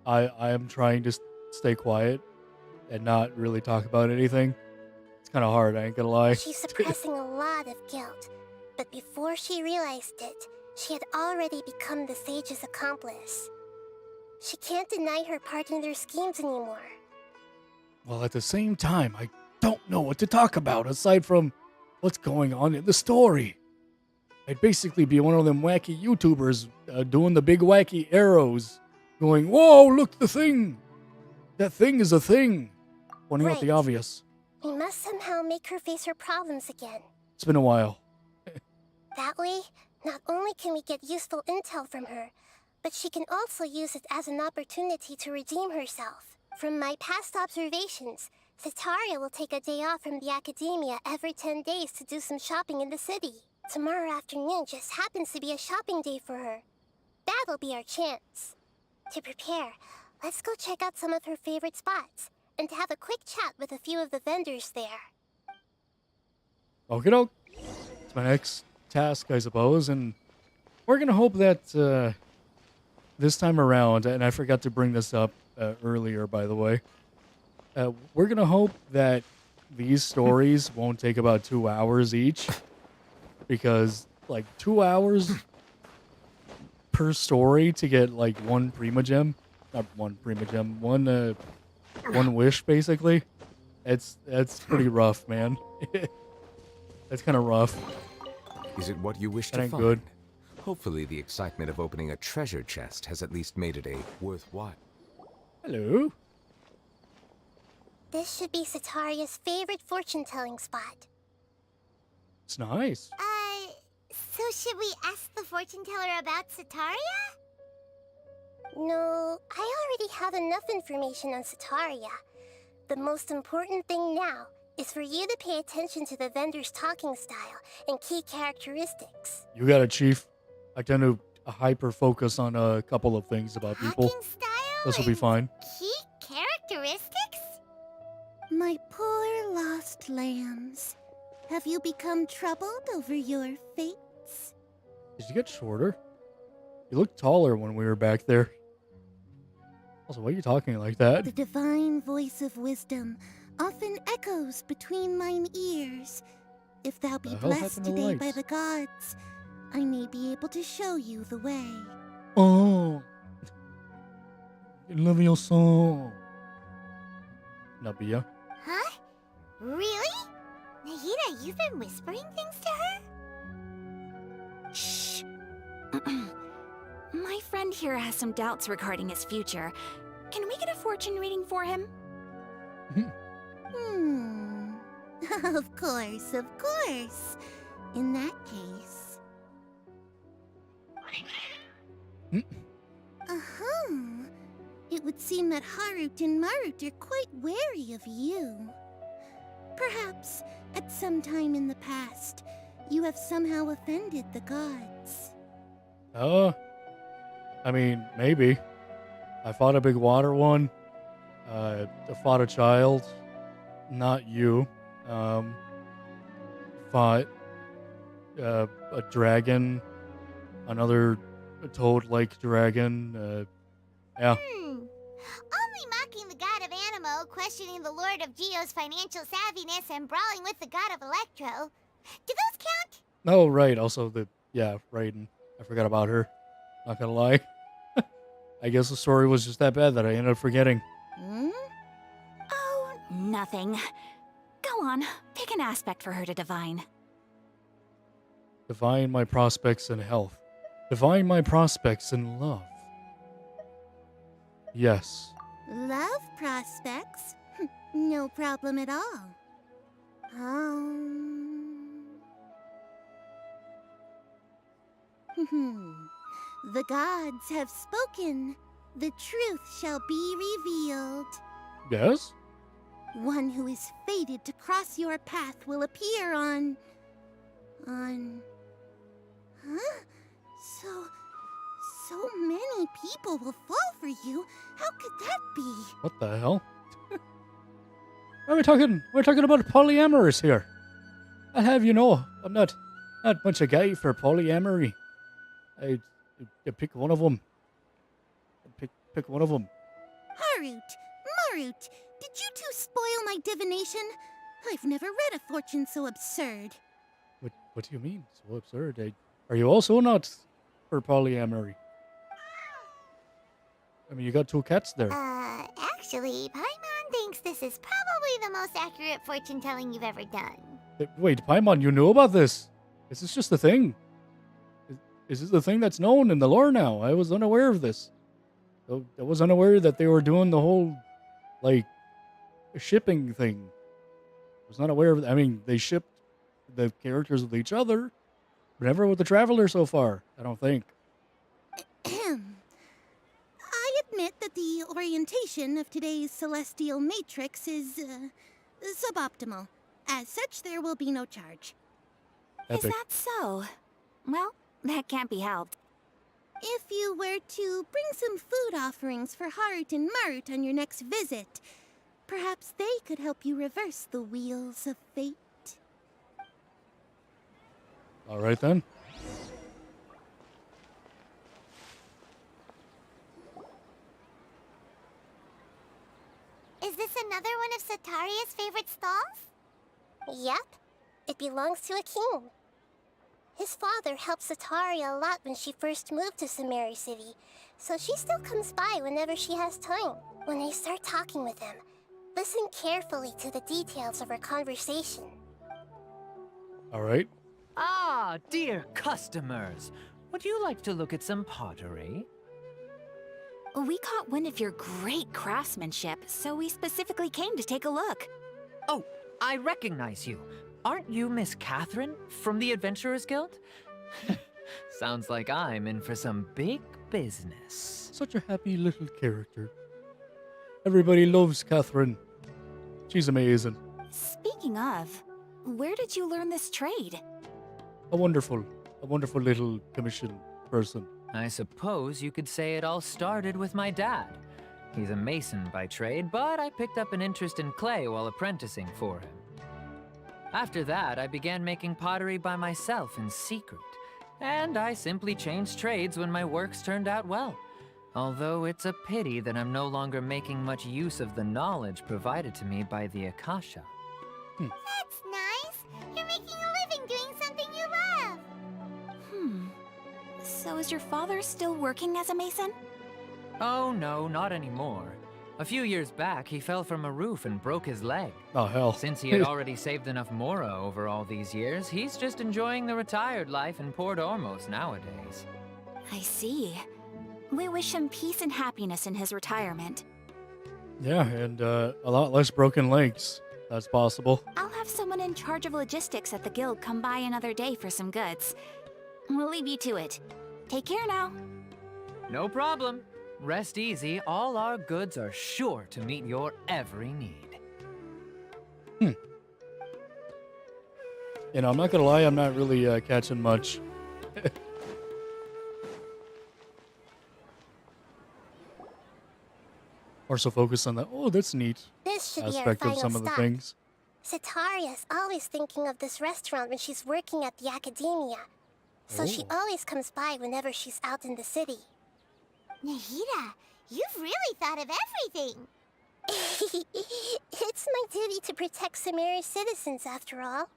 I am trying to stay quiet and not really talk about anything. It's kind of hard, I ain't gonna lie. She's suppressing a lot of guilt, but before she realized it, she had already become the sage's accomplice. She can't deny her part in their schemes anymore. Well, at the same time, I don't know what to talk about aside from what's going on in the story. I'd basically be one of them wacky YouTubers doing the big wacky arrows, going, "Whoa, look, the thing! That thing is a thing!" Pointing out the Right. obvious. We must somehow make her face her problems again. It's been a while. That way, not only can we get useful intel from her, but she can also use it as an opportunity to redeem herself. From my past observations, Sataria will take a day off from the Academia every 10 days to do some shopping in the city. Tomorrow afternoon just happens to be a shopping day for her. That'll be our chance. To prepare, let's go check out some of her favorite spots, and have a quick chat with a few of the vendors there. Okie doke. It's my next task, I suppose, and we're gonna hope that this time around, and I forgot to bring this up earlier, by the way, we're gonna hope that these stories won't take about 2 hours each, because like 2 hours per story to get like one one wish, basically. That's pretty rough, man. That's kind of rough. Is it what you wish That to ain't find? good. Hopefully the excitement of opening a treasure chest has at least made it a worthwhile. Hello. This should be Sataria's favorite fortune-telling spot. It's nice. So should we ask the fortune teller about Sataria? No, I already have enough information on Sataria. The most important thing now is for you to pay attention to the vendor's talking style and key characteristics. You got it, Chief. I tend to hyper focus on a couple of things about people. Talking style This will be and fine. key characteristics? My poor lost lambs. Have you become troubled over your fates? Did you get shorter? You looked taller when we were back there. Also, why are you talking like that? The divine voice of wisdom often echoes between mine ears. If thou be The hell blessed happened to today by lights? the gods, I may be able to show you the way. Oh. I love your song. Nabia. Huh? Really? Nahida, you've been whispering things to her? Shh. My friend here has some doubts regarding his future. Can we get a fortune reading for him? Of course, of course. In that case. Uh-huh. It would seem that Harut and Marut are quite wary of you. Perhaps, at some time in the past, you have somehow offended the gods. I mean, maybe. I fought a big water one. I fought a child. Not you. Fought a dragon. Another toad-like dragon. Yeah. Only mocking the god of Animo, questioning the lord of Geo's financial savviness, and brawling with the god of Electro. Do those count? Oh, right. Also, Raiden. I forgot about her. Not gonna lie. I guess the story was just that bad that I ended up forgetting. Oh, nothing. Go on, pick an aspect for her to divine. Divine my prospects in health. Divine my prospects in love. Yes. Love prospects? No problem at all. The gods have spoken. The truth shall be revealed. Yes? One who is fated to cross your path will appear on... Huh? So many people will fall for you. How could that be? What the hell? We're talking about polyamorous here. I'll have you know, I'm not much a guy for polyamory. I pick one of them. Pick one of them. Harut, Marut, did you two spoil my divination? I've never read a fortune so absurd. What do you mean? So absurd. Are you also not for polyamory? I mean, you got two cats there. Actually, Paimon thinks this is probably the most accurate fortune telling you've ever done. Wait, Paimon, you knew about this? Is this just a thing? Is this the thing that's known in the lore now? I was unaware of this. I was unaware that they were doing the whole, shipping thing. I was not aware of that. I mean, they shipped the characters with each other, but never with the Traveler so far, I don't think. I admit that the orientation of today's celestial matrix is suboptimal. As such, there will be no charge. Epic. Is that so? Well, that can't be helped. If you were to bring some food offerings for Harut and Marut on your next visit, perhaps they could help you reverse the wheels of fate. All right, then. Is this another one of Sataria's favorite stalls? Yep. It belongs to a king. His father helped Sataria a lot when she first moved to Samari City, so she still comes by whenever she has time. When I start talking with him, listen carefully to the details of our conversation. All right. Ah, dear customers. Would you like to look at some pottery? We caught wind of your great craftsmanship, so we specifically came to take a look. Oh, I recognize you. Aren't you Miss Catherine from the Adventurers Guild? Sounds like I'm in for some big business. Such a happy little character. Everybody loves Catherine. She's amazing. Speaking of, where did you learn this trade? A wonderful little commission person. I suppose you could say it all started with my dad. He's a mason by trade, but I picked up an interest in clay while apprenticing for him. After that, I began making pottery by myself in secret, and I simply changed trades when my works turned out well. Although it's a pity that I'm no longer making much use of the knowledge provided to me by the Akasha. That's nice. You're making a living doing something you love. So is your father still working as a mason? Oh no, not anymore. A few years back, he fell from a roof and broke his leg. Oh, hell. Since he had already saved enough mora over all these years, he's just enjoying the retired life in Port Ormos nowadays. I see. We wish him peace and happiness in his retirement. Yeah, and a lot less broken legs. That's possible. I'll have someone in charge of logistics at the guild come by another day for some goods. We'll leave you to it. Take care now. No problem. Rest easy, all our goods are sure to meet your every need. You know, I'm not gonna lie, I'm not really catching much. Or so focused on that. Oh, that's neat. This should Aspect be our of final some of the stop. things. Sataria's always thinking of this restaurant when she's working at the academia. So she Oh. always comes by whenever she's out in the city. Nahida, you've really thought of everything. It's my duty to protect Samari's citizens, after all.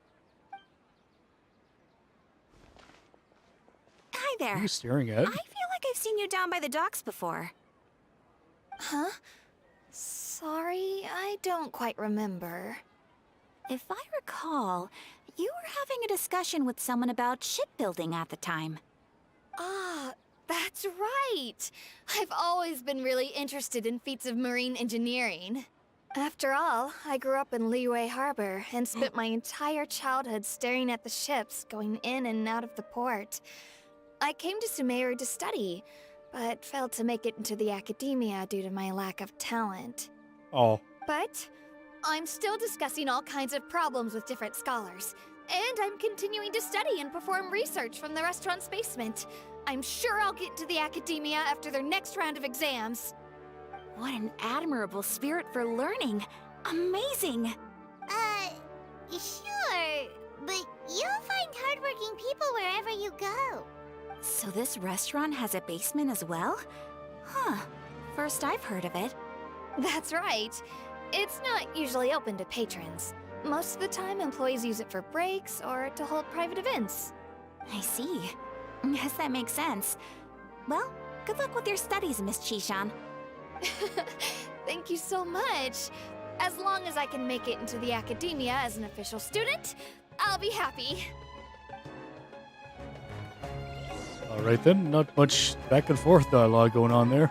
Hi there. What are you staring at? I feel like I've seen you down by the docks before. Huh? Sorry, I don't quite remember. If I recall, you were having a discussion with someone about shipbuilding at the time. Ah, that's right! I've always been really interested in feats of marine engineering. After all, I grew up in Liyue Harbor and spent my entire childhood staring at the ships going in and out of the port. I came to Sumeru to study, but failed to make it into the academia due to my lack of talent. Oh. But I'm still discussing all kinds of problems with different scholars, and I'm continuing to study and perform research from the restaurant's basement. I'm sure I'll get into the academia after their next round of exams. What an admirable spirit for learning. Amazing. Sure, but you'll find hardworking people wherever you go. So this restaurant has a basement as well? Huh. First I've heard of it. That's right. It's not usually open to patrons. Most of the time, employees use it for breaks or to hold private events. I see. Yes, that makes sense. Well, good luck with your studies, Miss Chishan. Thank you so much. As long as I can make it into the academia as an official student, I'll be happy. Alright then, not much back and forth dialogue going on there.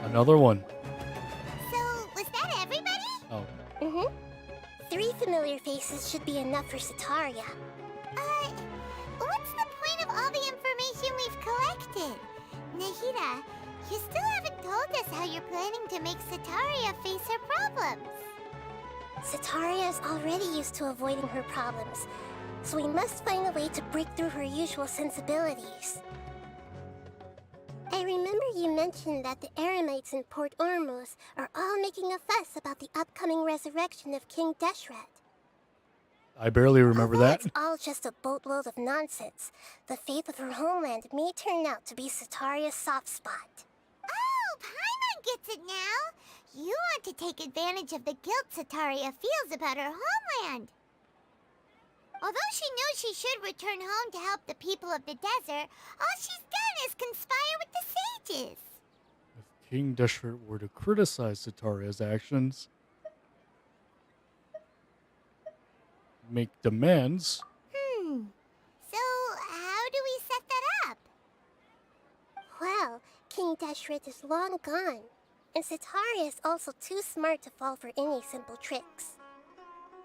Another one. So, was that everybody? Oh. Mm-hmm. 3 familiar faces should be enough for Sataria. What's the point of all the information we've collected? Nahida, you still haven't told us how you're planning to make Sataria face her problems. Sataria is already used to avoiding her problems, so we must find a way to break through her usual sensibilities. I remember you mentioned that the Eremites in Port Ormos are all making a fuss about the upcoming resurrection of King Deshret. I barely remember Although that. it's all just a boatload of nonsense, the fate of her homeland may turn out to be Sataria's soft spot. Oh, Paimon gets it now! You want to take advantage of the guilt Sataria feels about her homeland. Although she knows she should return home to help the people of the desert, all she's done is conspire with the sages. If King Deshret were to criticize Sataria's actions, make demands. So, how do we set that up? Well, King Deshret is long gone, and Sataria is also too smart to fall for any simple tricks.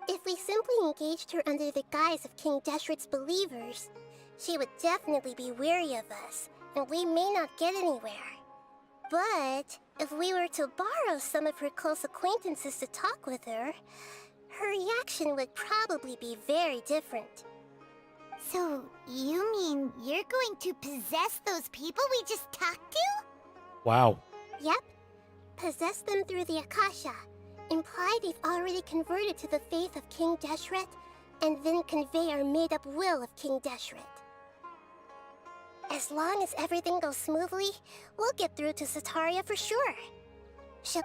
If we simply engaged her under the guise of King Deshret's believers, she would definitely be weary of us, and we may not get anywhere. But if we were to borrow some of her close acquaintances to talk with her, her reaction would probably be very different. So, you mean you're going to possess those people we just talked to? Wow. Yep. Possess them through the Akasha. Imply they've already converted to the faith of King Deshret, and then convey our made-up will of King Deshret. As long as everything goes smoothly, we'll get through to Sataria for sure. So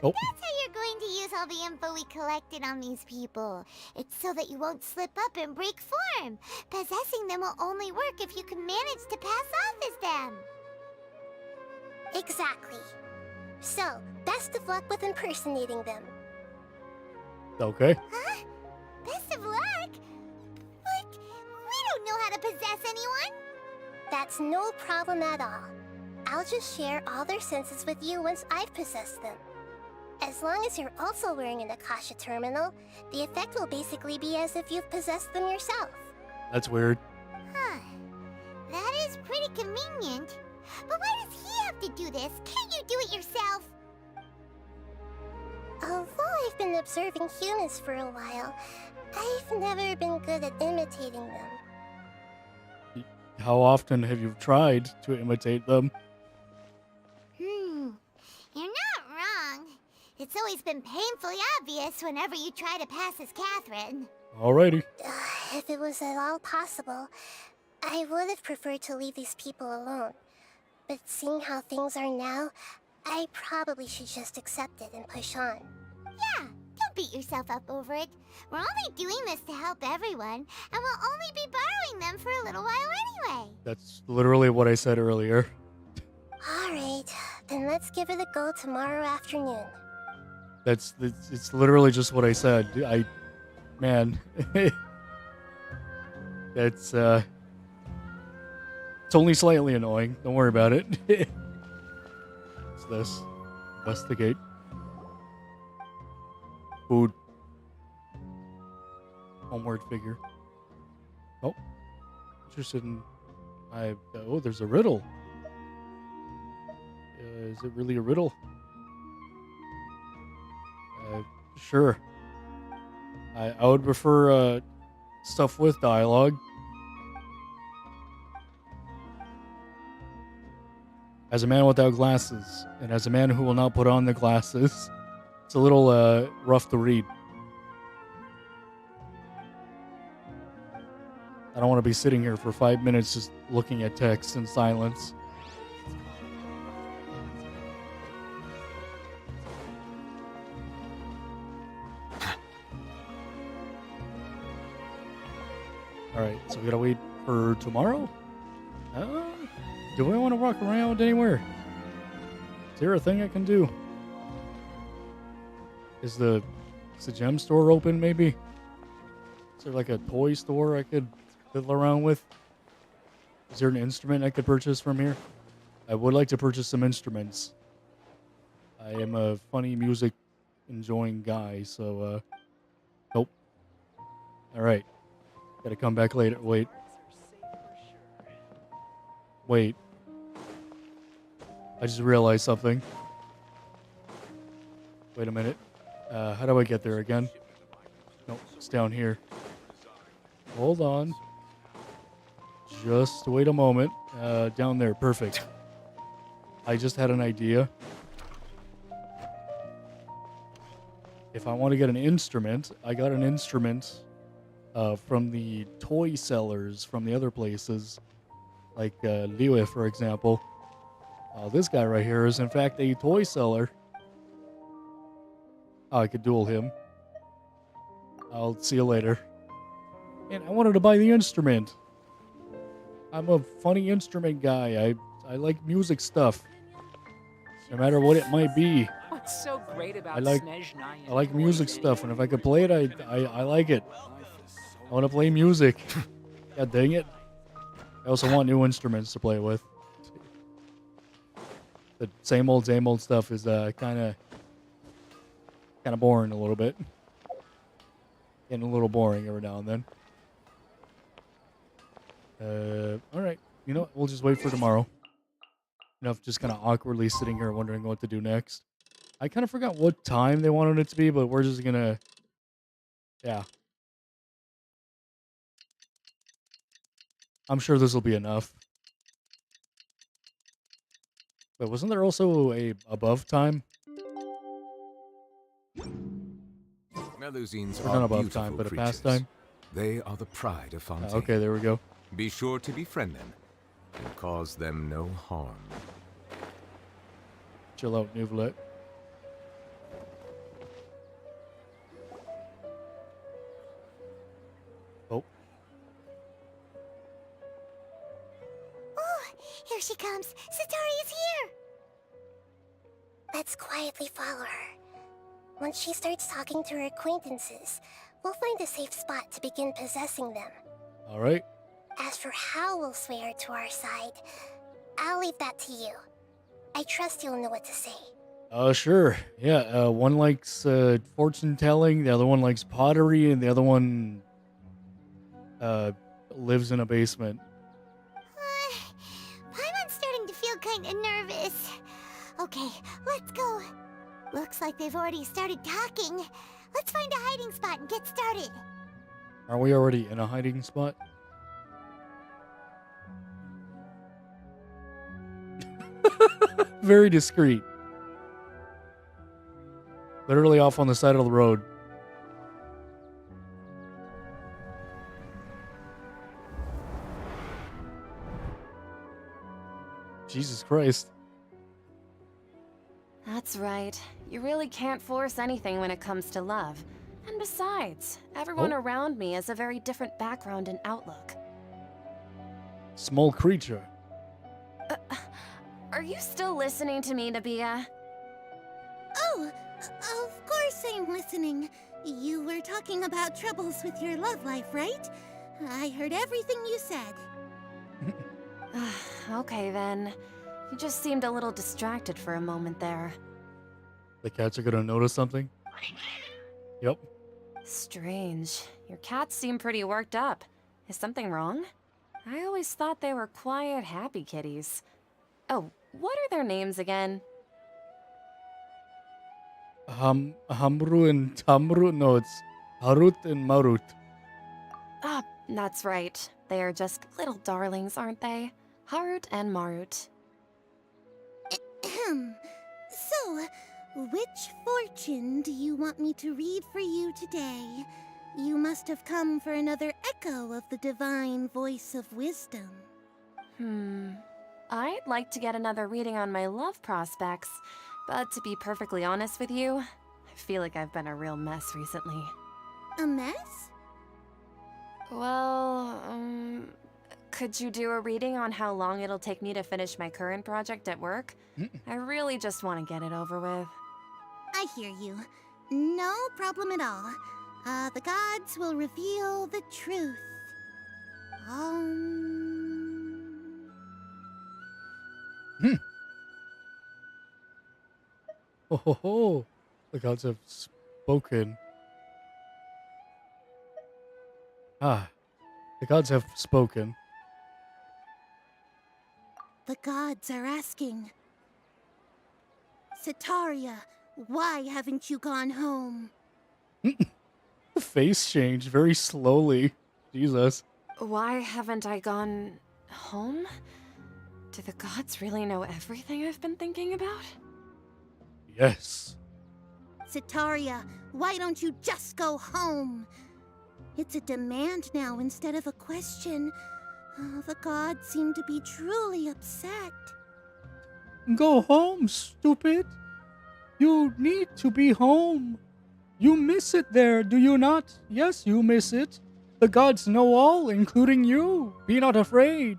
Oh. that's how you're going to use all the info we collected on these people. It's so that you won't slip up and break form. Possessing them will only work if you can manage to pass off as them. Exactly. So, best of luck with impersonating them. Okay. Huh? Best of luck? But we don't know how to possess anyone. That's no problem at all. I'll just share all their senses with you once I've possessed them. As long as you're also wearing an Akasha terminal, the effect will basically be as if you've possessed them yourself. That's weird. Huh. That is pretty convenient. But why does he have to do this? Can't you do it yourself? Although I've been observing humans for a while, I've never been good at imitating them. How often have you tried to imitate them? You're not wrong. It's always been painfully obvious whenever you try to pass as Catherine. Alrighty. If it was at all possible, I would have preferred to leave these people alone. But seeing how things are now, I probably should just accept it and push on. Yeah, don't beat yourself up over it. We're only doing this to help everyone, and we'll only be borrowing them for a little while anyway. That's literally what I said earlier. Alright, then let's give it a go tomorrow afternoon. It's literally just what I said. Man. It's only slightly annoying. Don't worry about it. What's this? Investigate. Food. Homeward figure. Oh. Interested in... oh, there's a riddle. Is it really a riddle? Sure. I would prefer stuff with dialogue. As a man without glasses, and as a man who will not put on the glasses, it's a little rough to read. I don't want to be sitting here for 5 minutes just looking at text in silence. Alright, so we gotta wait for tomorrow? Do I want to walk around anywhere? Is there a thing I can do? Is the gem store open, maybe? Is there like a toy store I could fiddle around with? Is there an instrument I could purchase from here? I would like to purchase some instruments. I am a funny music enjoying guy, so nope. Alright. Gotta come back later. Wait. I just realized something. Wait a minute. How do I get there again? Nope, it's down here. Hold on. Just wait a moment. Down there, perfect. I just had an idea. If I want to get an instrument, I got an instrument from the toy sellers from the other places, like Liwe, for example. This guy right here is, in fact, a toy seller. Oh, I could duel him. I'll see you later. Man, I wanted to buy the instrument. I'm a funny instrument guy. I like music stuff. No matter what it might be. What's so great about I like music stuff, and if I could play it, I like it. I want to play music. God dang it. I also want new instruments to play with. The same old stuff is kind of boring a little bit. Getting a little boring every now and then. Alright. You know what? We'll just wait for tomorrow. Enough just kind of awkwardly sitting here wondering what to do next. I kind of forgot what time they wanted it to be, but we're just gonna... Yeah. I'm sure this will be enough. But wasn't there also a above time? Melusines Or not are above beautiful time, but a creatures. pastime? They are the pride of Fontaine. Okay, there we go. Be sure to befriend them and cause them no harm. Chill out, Nuvelet. Oh. Oh, here she comes. Satori is here. Let's quietly follow her. Once she starts talking to her acquaintances, we'll find a safe spot to begin possessing them. Alright. As for how we'll sway her to our side, I'll leave that to you. I trust you'll know what to say. Sure. Yeah, one likes fortune telling, the other one likes pottery, and the other one lives in a basement. Paimon's starting to feel kind of nervous. Okay, let's go. Looks like they've already started talking. Let's find a hiding spot and get started. Are we already in a hiding spot? Very discreet. Literally off on the side of the road. Jesus Christ. That's right. You really can't force anything when it comes to love. And besides, everyone around me has a very different background and outlook. Small creature. Are you still listening to me, Nabia? Oh, of course I'm listening. You were talking about troubles with your love life, right? I heard everything you said. Okay then. You just seemed a little distracted for a moment there. The cats are gonna notice something? Yep. Strange. Your cats seem pretty worked up. Is something wrong? I always thought they were quiet, happy kitties. Oh, what are their names again? Hamru and Tamru? No, it's Harut and Marut. Ah, that's right. They are just little darlings, aren't they? Harut and Marut. So, which fortune do you want me to read for you today? You must have come for another echo of the divine voice of wisdom. I'd like to get another reading on my love prospects, but to be perfectly honest with you, I feel like I've been a real mess recently. A mess? Well, could you do a reading on how long it'll take me to finish my current project at work? I really just want to get it over with. I hear you. No problem at all. The gods will reveal the truth. Ho ho ho! The gods have spoken. Ah, the gods have spoken. The gods are asking. Sitaria, why haven't you gone home? The face changed very slowly. Jesus. Why haven't I gone home? Do the gods really know everything I've been thinking about? Yes. Sitaria, why don't you just go home? It's a demand now instead of a question. The gods seem to be truly upset. Go home, stupid. You need to be home. You miss it there, do you not? Yes, you miss it. The gods know all, including you. Be not afraid.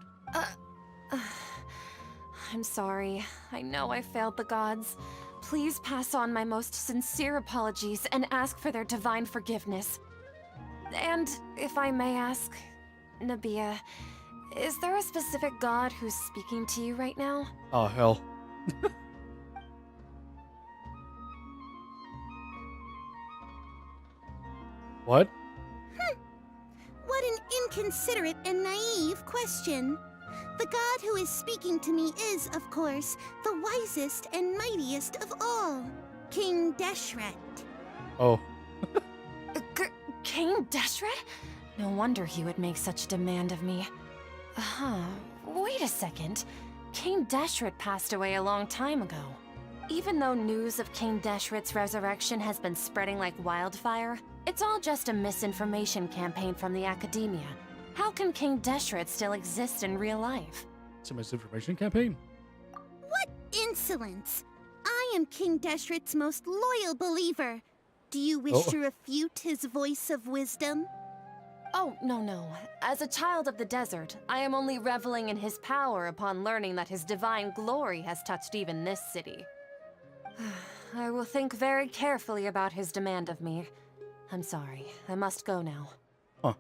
I'm sorry. I know I failed the gods. Please pass on my most sincere apologies and ask for their divine forgiveness. And if I may ask, Nabia, is there a specific god who's speaking to you right now? Oh, hell. What? consider it a naive question. The god who is speaking to me is, of course, the wisest and mightiest of all, King Deshret. Oh. King Deshret? No wonder he would make such demand of me. Wait a second. King Deshret passed away a long time ago. Even though news of King Deshret's resurrection has been spreading like wildfire, it's all just a misinformation campaign from the academia. How can King Deshret still exist in real life? It's a misinformation campaign. What insolence! I am King Deshret's most loyal believer. Do you wish to refute his voice of wisdom? Oh, no. As a child of the desert, I am only reveling in his power upon learning that his divine glory has touched even this city. I will think very carefully about his demand of me. I'm sorry, I must go now. Huh.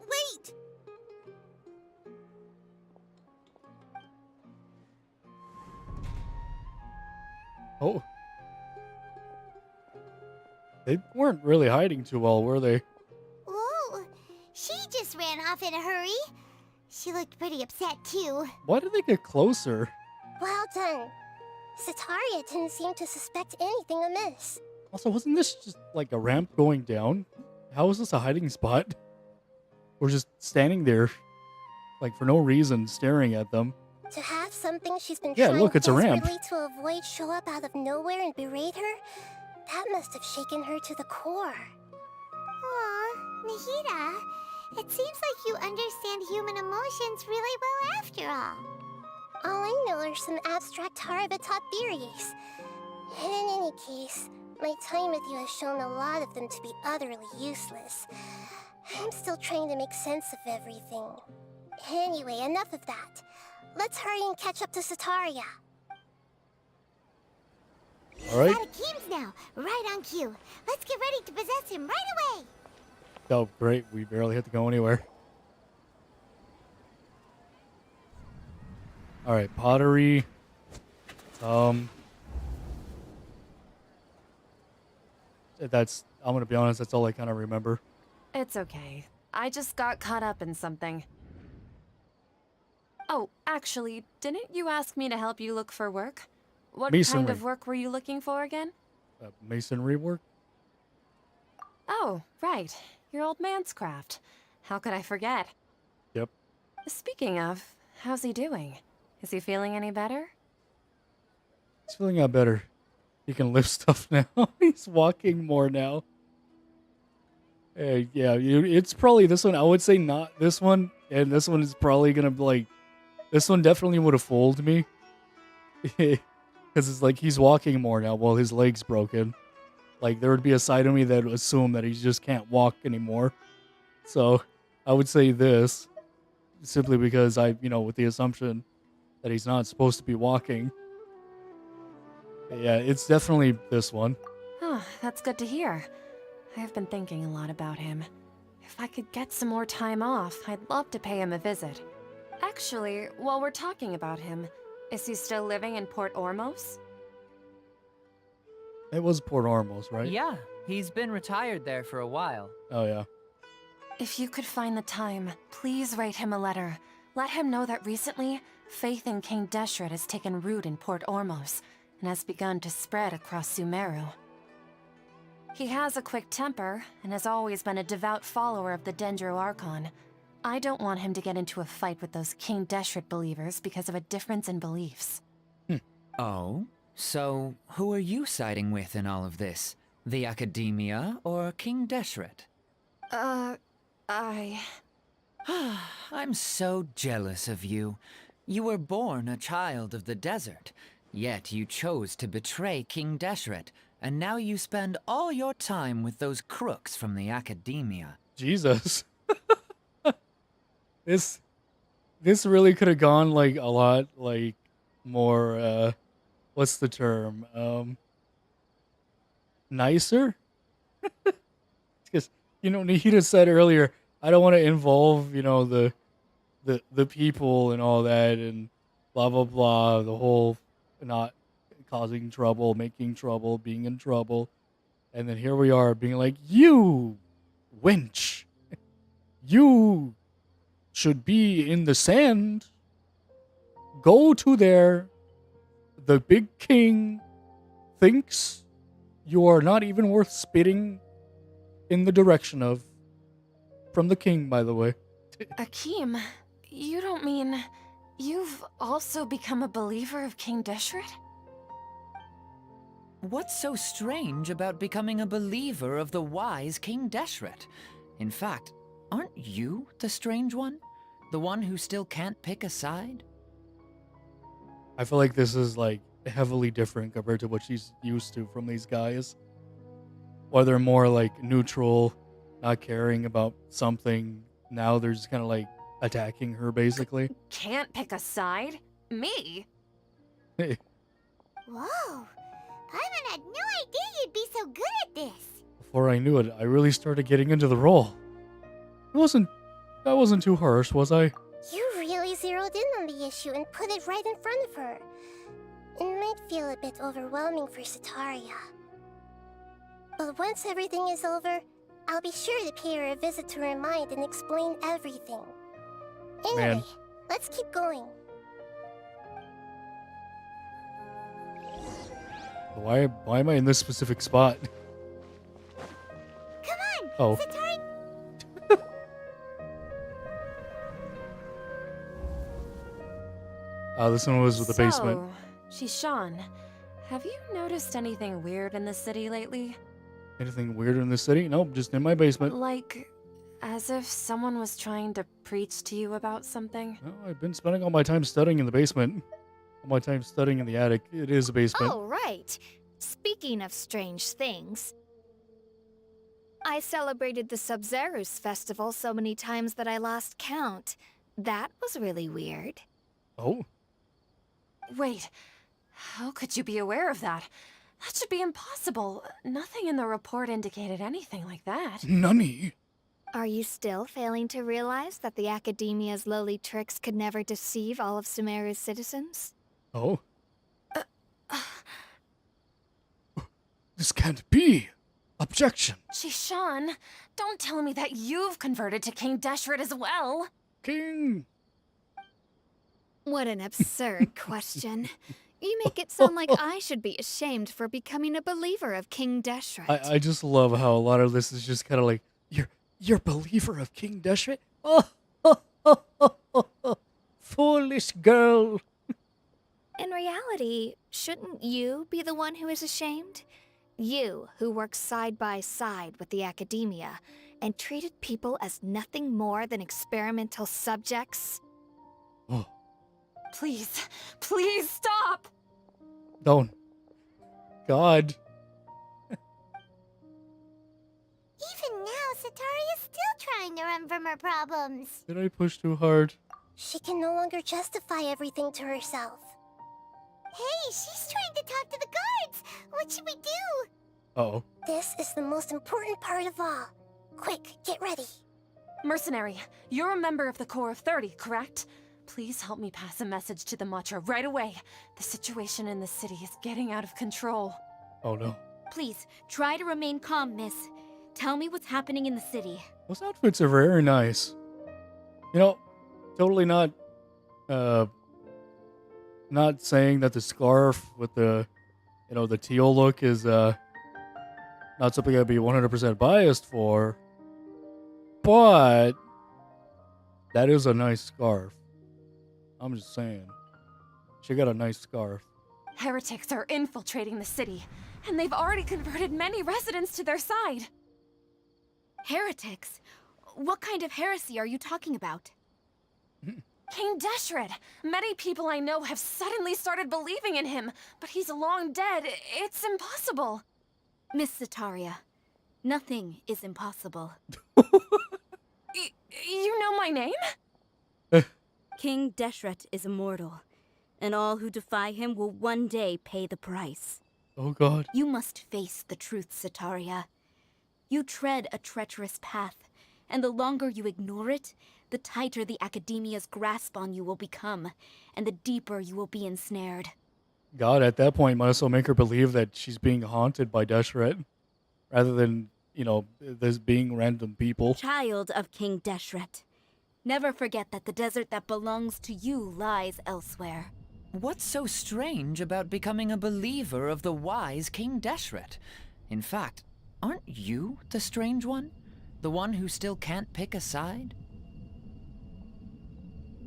Wait! Oh. They weren't really hiding too well, were they? Ooh, she just ran off in a hurry. She looked pretty upset, too. Why did they get closer? Well done. Sataria didn't seem to suspect anything amiss. Also, wasn't this just like a ramp going down? How is this a hiding spot? We're just standing there, like for no reason, staring at them. To have something she's been Yeah, trying look, it's a ramp. desperately to avoid show up out of nowhere and berate her, that must have shaken her to the core. Aw, Nahida, it seems like you understand human emotions really well after all. All I know are some abstract Harabatot theories. And in any case, my time with you has shown a lot of them to be utterly useless. I'm still trying to make sense of everything. Anyway, enough of that. Let's hurry and catch up to Sataria. All right. Out of Keem's now, right on cue. Let's get ready to possess him right away. Oh, great. We barely had to go anywhere. All right, pottery. That's, I'm going to be honest, that's all I kind of remember. It's okay. I just got caught up in something. Oh, actually, didn't you ask me to help you look for work? What Masonry. kind of work were you looking for again? Masonry work? Oh, right. Your old man's craft. How could I forget? Yep. Speaking of, how's he doing? Is he feeling any better? He's feeling out better. He can lift stuff now. He's walking more now. Yeah, it's probably this one. I would say not this one. And this one is probably going to be like... This one definitely would have fooled me. Because it's like he's walking more now while his leg's broken. Like, there would be a side of me that would assume that he just can't walk anymore. So, I would say this. Simply because with the assumption that he's not supposed to be walking. Yeah, it's definitely this one. Oh, that's good to hear. I've been thinking a lot about him. If I could get some more time off, I'd love to pay him a visit. Actually, while we're talking about him, is he still living in Port Ormos? It was Port Ormos, right? Yeah, he's been retired there for a while. Oh, yeah. If you could find the time, please write him a letter. Let him know that recently, faith in King Deshret has taken root in Port Ormos and has begun to spread across Sumeru. He has a quick temper and has always been a devout follower of the Dendro Archon. I don't want him to get into a fight with those King Deshret believers because of a difference in beliefs. Oh? So, who are you siding with in all of this? The Academia or King Deshret? I'm so jealous of you. You were born a child of the desert, yet you chose to betray King Deshret, and now you spend all your time with those crooks from the Academia. Jesus. This really could have gone like a lot like more what's the term? Nicer? Because Nahida said earlier, I don't want to involve, the people and all that and blah blah blah, the whole not causing trouble, making trouble, being in trouble. And then here we are being like, you wench. you should be in the sand. Go to there. The big king thinks you are not even worth spitting in the direction of. From the king, by the way. Akeem, you don't mean you've also become a believer of King Deshret? What's so strange about becoming a believer of the wise King Deshret? In fact, aren't you the strange one? The one who still can't pick a side? I feel like this is like heavily different compared to what she's used to from these guys. Or they're more like neutral, not caring about something. Now they're just kind of like attacking her basically. Can't pick a side? Me? Hey, Whoa! Paimon had no idea you'd be so good at this. before I knew it, I really started getting into the role. That wasn't too harsh, was I? You really zeroed in on the issue and put it right in front of her. It might feel a bit overwhelming for Sataria. But once everything is over, I'll be sure to pay her a visit to her mind and explain everything. Anyway, Man. let's keep going. Why am I in this specific spot? Come on! Oh. Sataria... This one was with the basement. So, Shishan, have you noticed anything weird in the city lately? Anything weird in the city? Nope, just in my basement. Like, as if someone was trying to preach to you about something? No, I've been spending all my time studying in the basement. All my time studying in the attic. It is a basement. Oh, right. Speaking of strange things, I celebrated the Sub-Zerus festival so many times that I lost count. That was really weird. Oh? Wait, how could you be aware of that? That should be impossible. Nothing in the report indicated anything like that. Nani? Are you still failing to realize that the Academia's lowly tricks could never deceive all of Sumeru's citizens? Oh? This can't be! Objection! Shishan, don't tell me that you've converted to King Deshret as well. King! What an absurd question. You make it sound like I should be ashamed for becoming a believer of King Deshret. I just love how a lot of this is just kind of like, you're a believer of King Deshret? Oh, foolish girl. In reality, shouldn't you be the one who is ashamed? You, who works side by side with the Academia and treated people as nothing more than experimental subjects? Oh, Please, please stop! don't. God. Even now, Sataria's still trying to run from her problems. Did I push too hard? She can no longer justify everything to herself. Hey, she's trying to talk to the guards. What should we do? Uh-oh. This is the most important part of all. Quick, get ready. Mercenary, you're a member of the Corps of 30, correct? Please help me pass a message to the Matcha right away. The situation in the city is getting out of control. Oh no. Please, try to remain calm, miss. Tell me what's happening in the city. Those outfits are very nice. You know, totally not saying that the scarf with the, the teal look is, not something I'd be 100% biased for. But that is a nice scarf. I'm just saying. She got a nice scarf. Heretics are infiltrating the city, and they've already converted many residents to their side. Heretics? What kind of heresy are you talking about? King Deshret! Many people I know have suddenly started believing in him, but he's long dead. It's impossible. Miss Sataria, nothing is impossible. You know my name? King Deshret is immortal, and all who defy him will one day pay the price. Oh god. You must face the truth, Sataria. You tread a treacherous path, and the longer you ignore it, the tighter the Academia's grasp on you will become, and the deeper you will be ensnared. God, at that point, might as well make her believe that she's being haunted by Deshret, rather than, you know, there's being random people. Child of King Deshret. Never forget that the desert that belongs to you lies elsewhere. What's so strange about becoming a believer of the wise King Deshret? In fact, aren't you the strange one? The one who still can't pick a side?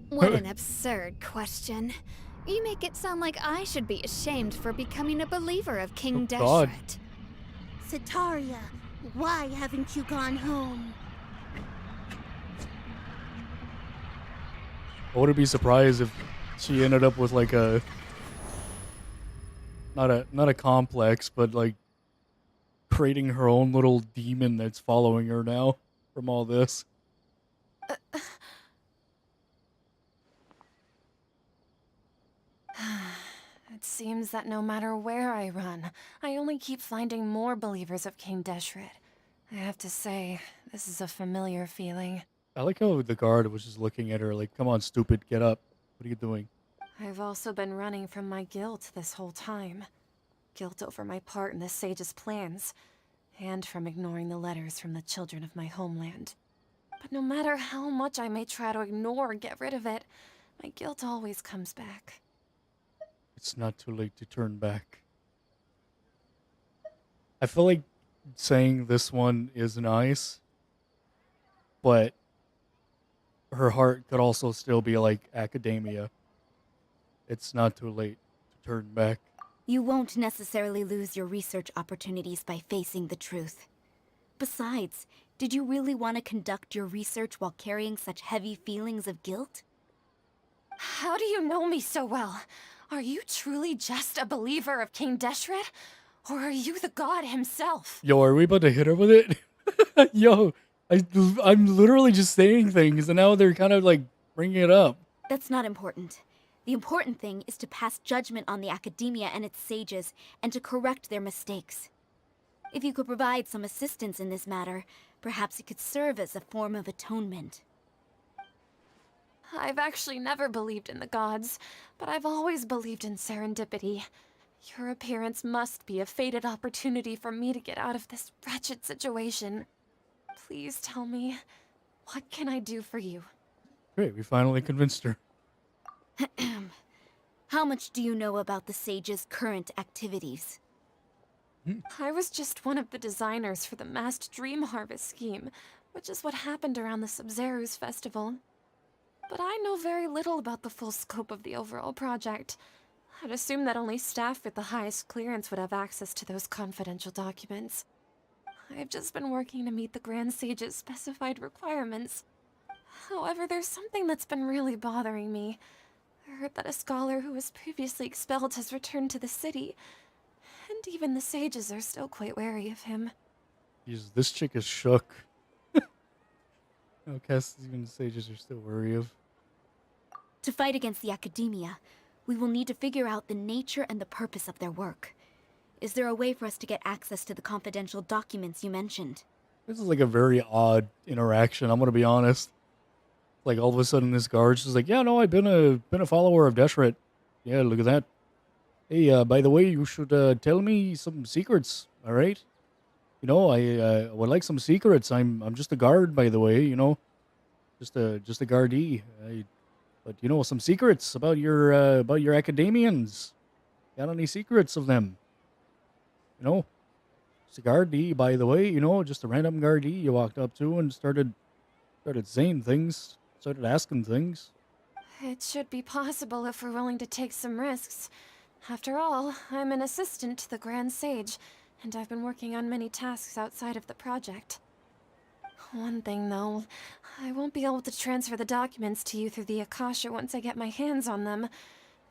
What an absurd question. You make it sound like I should be ashamed for becoming a believer of King God. Deshret. Sataria, why haven't you gone home? I wouldn't be surprised if she ended up with like a not a complex, but like creating her own little demon that's following her now from all this. It seems that no matter where I run, I only keep finding more believers of King Deshret. I have to say, this is a familiar feeling. I like how the guard was just looking at her like, "Come on, stupid, get up. What are you doing?" I've also been running from my guilt this whole time. Guilt over my part in the sage's plans, and from ignoring the letters from the children of my homeland. But no matter how much I may try to ignore or get rid of it, my guilt always comes back. It's not too late to turn back. I feel like saying this one is nice, but her heart could also still be like academia. It's not too late to turn back. You won't necessarily lose your research opportunities by facing the truth. Besides, did you really want to conduct your research while carrying such heavy feelings of guilt? How do you know me so well? Are you truly just a believer of King Deshret? Or are you the god himself? Yo, are we about to hit her with it? Yo, I'm literally just saying things, and now they're kind of like bringing it up. That's not important. The important thing is to pass judgment on the academia and its sages, and to correct their mistakes. If you could provide some assistance in this matter, perhaps it could serve as a form of atonement. I've actually never believed in the gods, but I've always believed in serendipity. Your appearance must be a fated opportunity for me to get out of this wretched situation. Please tell me, what can I do for you? Great, we finally convinced her. How much do you know about the sage's current activities? I was just one of the designers for the masked dream harvest scheme, which is what happened around the Sub-Zero's festival. But I know very little about the full scope of the overall project. I'd assume that only staff with the highest clearance would have access to those confidential documents. I've just been working to meet the Grand Sage's specified requirements. However, there's something that's been really bothering me. I heard that a scholar who was previously expelled has returned to the city, and even the sages are still quite wary of him. Jesus, this chick is shook. No, Cass, even the sages are still wary of. To fight against the academia, we will need to figure out the nature and the purpose of their work. Is there a way for us to get access to the confidential documents you mentioned? This is like a very odd interaction, I'm gonna be honest. Like all of a sudden this guard's just like, "Yeah, no, I've been a follower of Deshret. Yeah, look at that. Hey, by the way, you should tell me some secrets, all right? You know, I would like some secrets. I'm just a guard, by the way, you know. Just a guardee. But you know, some secrets about your academians. Got any secrets of them? You know? Just a guardee, by the way, you know, just a random guardee you walked up to and started saying things, started asking things." It should be possible if we're willing to take some risks. After all, I'm an assistant to the Grand Sage, and I've been working on many tasks outside of the project. One thing, though, I won't be able to transfer the documents to you through the Akasha once I get my hands on them.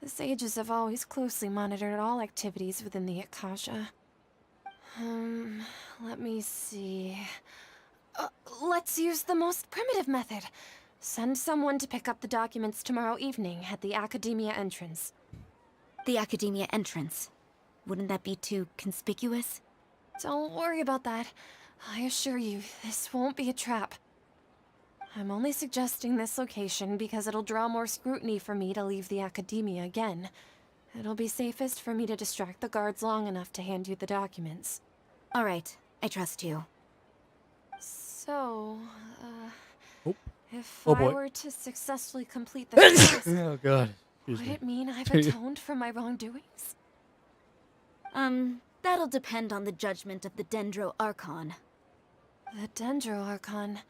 The sages have always closely monitored all activities within the Akasha. Let me see... let's use the most primitive method. Send someone to pick up the documents tomorrow evening at the Academia entrance. The Academia entrance. Wouldn't that be too conspicuous? Don't worry about that. I assure you, this won't be a trap. I'm only suggesting this location because it'll draw more scrutiny for me to leave the Academia again. It'll be safest for me to distract the guards long enough to hand you the documents. All right, I trust you. So, Oh. if Oh, I boy. were to successfully complete the task, Oh god. Excuse would me. it mean I've atoned for my wrongdoings? That'll depend on the judgment of the Dendro Archon. The Dendro Archon.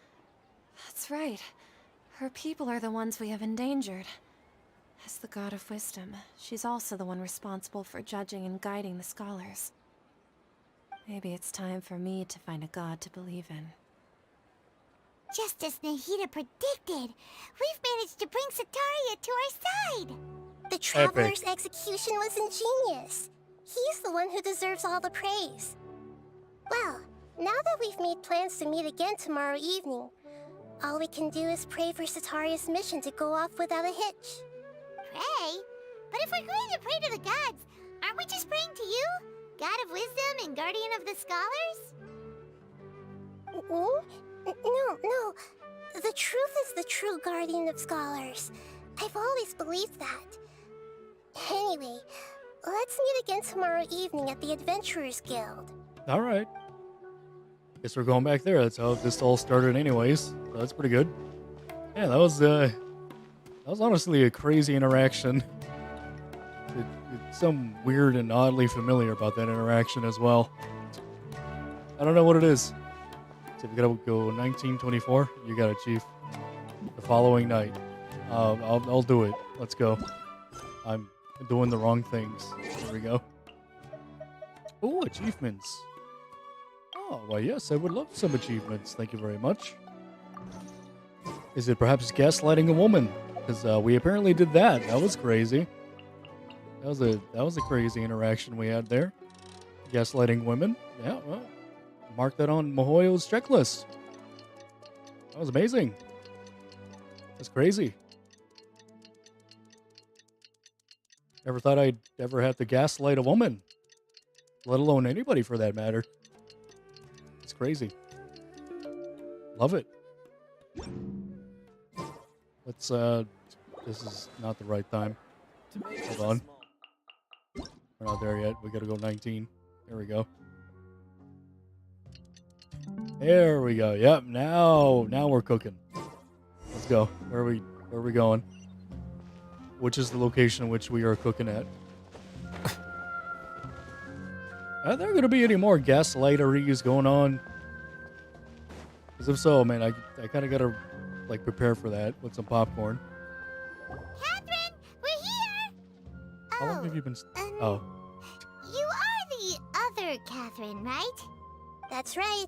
That's right. Her people are the ones we have endangered. As the God of Wisdom, she's also the one responsible for judging and guiding the scholars. Maybe it's time for me to find a god to believe in. Just as Nahida predicted, we've managed to bring Sataria to our side. The Traveler's execution was ingenious. He's the one who deserves all the praise. Well, now that we've made plans to meet again tomorrow evening, all we can do is pray for Sataria's mission to go off without a hitch. Pray? But if we're going to pray to the gods, aren't we just praying to you? God of Wisdom and Guardian of the Scholars? No. The truth is the true Guardian of Scholars. I've always believed that. Anyway, let's meet again tomorrow evening at the Adventurers Guild. Alright. Guess we're going back there. That's how this all started anyways. So that's pretty good. Yeah, that was honestly a crazy interaction. It's some weird and oddly familiar about that interaction as well. I don't know what it is. So we gotta go 1924. You got it, Chief. The following night. I'll do it. Let's go. I'm doing the wrong things. There we go. Oh, achievements. Oh, why yes, I would love some achievements. Thank you very much. Is it perhaps gaslighting a woman? Because we apparently did that. That was crazy. That was a crazy interaction we had there. Gaslighting women. Yeah, well, mark that on Mihoyo's checklist. That was amazing. That's crazy. Never thought I'd ever have to gaslight a woman, let alone anybody for that matter. It's crazy. Love it. Let's, this is not the right time. Hold on. We're not there yet. We gotta go 19. There we go. There we go. Yep, now we're cooking. Let's go. Where are we going? Which is the location in which we are cooking at? Are there gonna be any more gaslighteries going on? Because if so, man, I kind of gotta like prepare for that with some popcorn. Catherine, we're here! How long have you been? Oh, You are the other Catherine, right? That's right.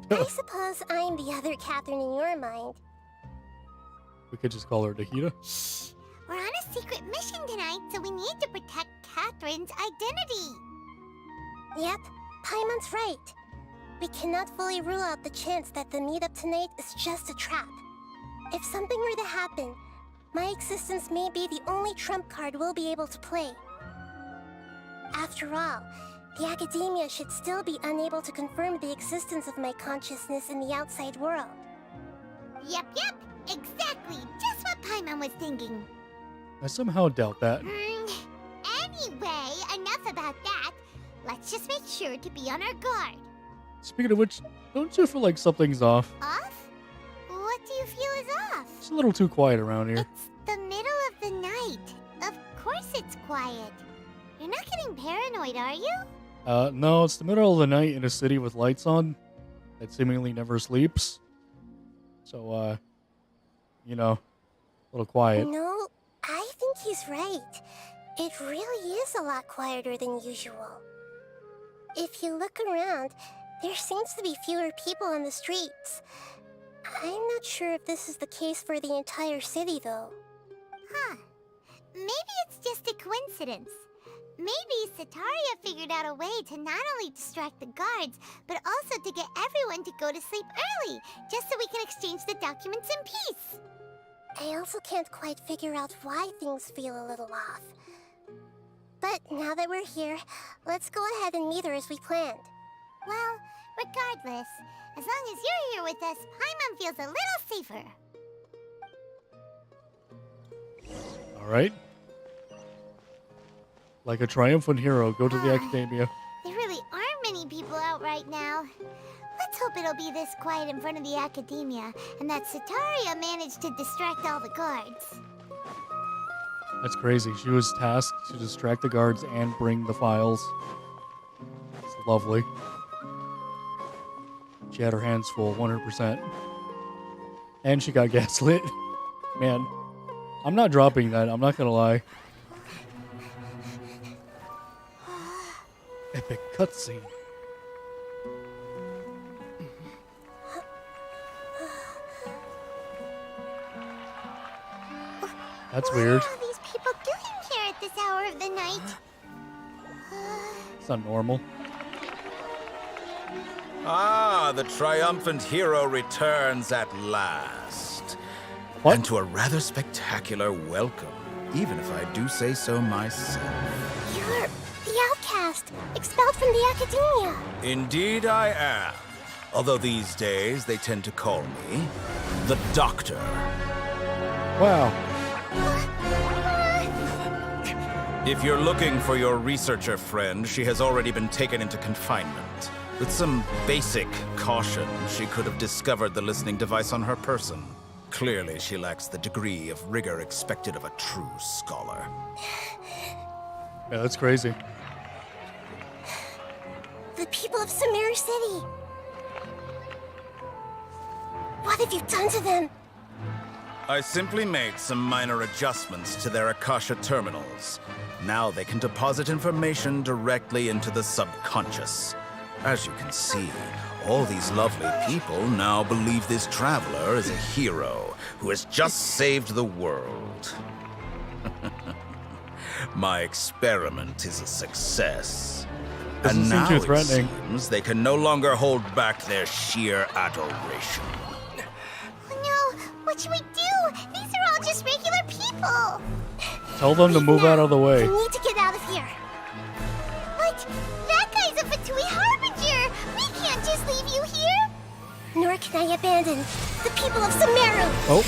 I suppose I'm the other Catherine in your mind. we could just call her Nahida. Shh! We're on a secret mission tonight, so we need to protect Catherine's identity. Yep, Paimon's right. We cannot fully rule out the chance that the meetup tonight is just a trap. If something were to happen, my existence may be the only trump card we'll be able to play. After all, the Academia should still be unable to confirm the existence of my consciousness in the outside world. Yep, exactly. Just what Paimon was thinking. I somehow doubt that. Anyway, enough about that. Let's just make sure to be on our guard. Speaking of which, don't you feel like something's off? Off? What do you feel is off? It's a little too quiet around here. It's the middle of the night. Of course it's quiet. You're not getting paranoid, are you? No, it's the middle of the night in a city with lights on that seemingly never sleeps. So, you know, a little quiet. No, I think he's right. It really is a lot quieter than usual. If you look around, there seems to be fewer people on the streets. I'm not sure if this is the case for the entire city, though. Huh. Maybe it's just a coincidence. Maybe Sataria figured out a way to not only distract the guards, but also to get everyone to go to sleep early, just so we can exchange the documents in peace. I also can't quite figure out why things feel a little off. But now that we're here, let's go ahead and meet her as we planned. Well, regardless, as long as you're here with us, Paimon feels a little safer. Alright. Like a triumphant hero, go to the Academia. There really aren't many people out right now. Let's hope hope it'll be this quiet in front of the academia, and that Sataria managed to distract all the guards. That's crazy. She was tasked to distract the guards and bring the files. It's lovely. She had her hands full, 100%. And she got gaslit. Man, I'm not dropping that. I'm not gonna lie. Epic cutscene. That's weird. What are these people doing here at this hour of the night? It's not normal. Ah, the triumphant hero returns at last. What? And to a rather spectacular welcome, even if I do say so myself. You're the outcast, expelled from the academia. Indeed I am. Although these days they tend to call me the Doctor. Wow. If you're looking for your researcher friend, she has already been taken into confinement. With some basic caution, she could have discovered the listening device on her person. Clearly, she lacks the degree of rigor expected of a true scholar. Yeah, that's crazy. The people of Sumeru City. What have you done to them? I simply made some minor adjustments to their Akasha terminals. Now they can deposit information directly into the subconscious. As you can see, all these lovely people now believe this traveler is a hero who has just saved the world. My experiment is a success. Doesn't And seem now too it threatening. seems they can no longer hold back their sheer adoration. No, what should we do? These are all just regular people. Tell them to move out of the way. We need to get out of here. But that guy's a Fatui Harbinger. We can't just leave you here. Nor can I abandon the people of Sumeru. Oh.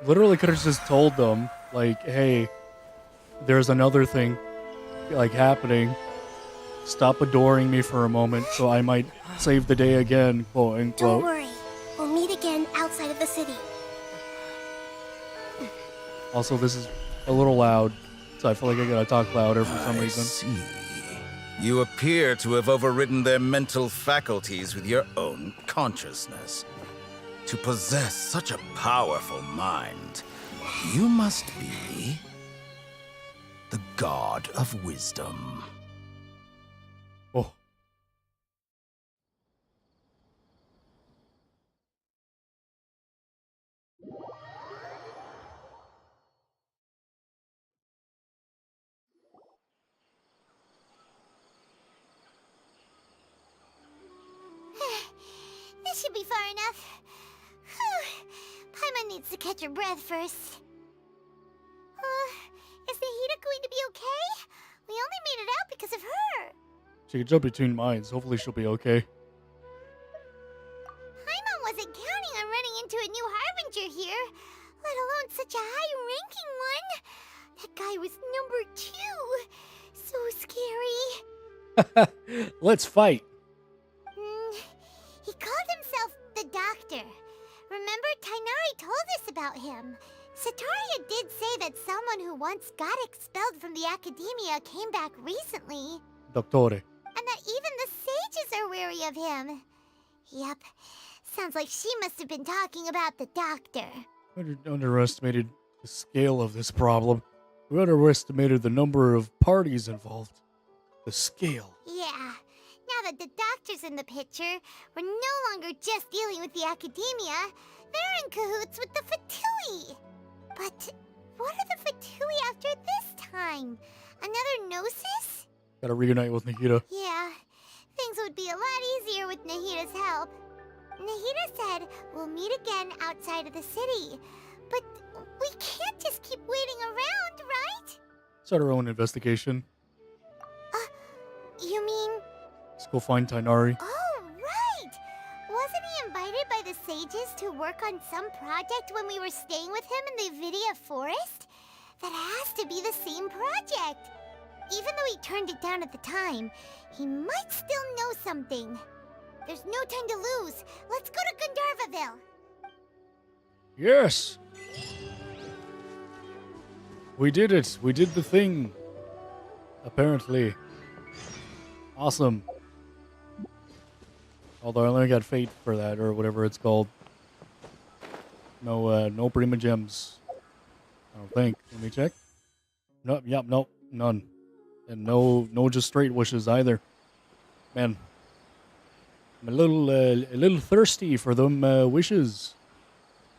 Literally could have just told them, like, hey, there's another thing, like, happening. Stop adoring me for a moment so I might save the day again, quote unquote. Don't worry. We'll meet again outside of the city. Also, this is a little loud, so I feel like I gotta talk louder for some I reason. see. You appear to have overridden their mental faculties with your own consciousness. To possess such a powerful mind, you must be the god of wisdom. Oh. This should be far enough. Paimon needs to catch her breath first. Is Nahida going to be okay? We only made it out because of her. She can jump between minds. Hopefully she'll be okay. Paimon wasn't counting on running into a new Harbinger here, let alone such a high-ranking one. That guy was number 2. So scary. Let's fight. He called himself the Doctor. Remember, Tainari told us about him. Sataria did say that someone who once got expelled from the academia came back recently. Dottore. And that even the sages are wary of him. Yep. Sounds like she must have been talking about the Doctor. Underestimated the scale of this problem. We underestimated the number of parties involved. The scale. Yeah. Now that the Doctor's in the picture, we're no longer just dealing with the academia. They're in cahoots with the Fatui. But what are the Fatui after this time? Another Gnosis? Gotta reunite with Nahida. Yeah, things would be a lot easier with Nahida's help. Nahida said we'll meet again outside of the city. But we can't just keep waiting around, right? Start our own investigation. You mean... Let's go find Tainari. Oh, right! Wasn't he invited by the sages to work on some project when we were staying with him in the Vidia forest? That has to be the same project. Even though he turned it down at the time, he might still know something. There's no time to lose. Let's go to Gandharvaville. Yes! We did it. We did the thing. Apparently. Awesome. Although I only got Fate for that, or whatever it's called. No Prima Gems. I don't think. Let me check. Nope, yep, nope, none. And no just straight wishes either. Man. I'm a little thirsty for them wishes.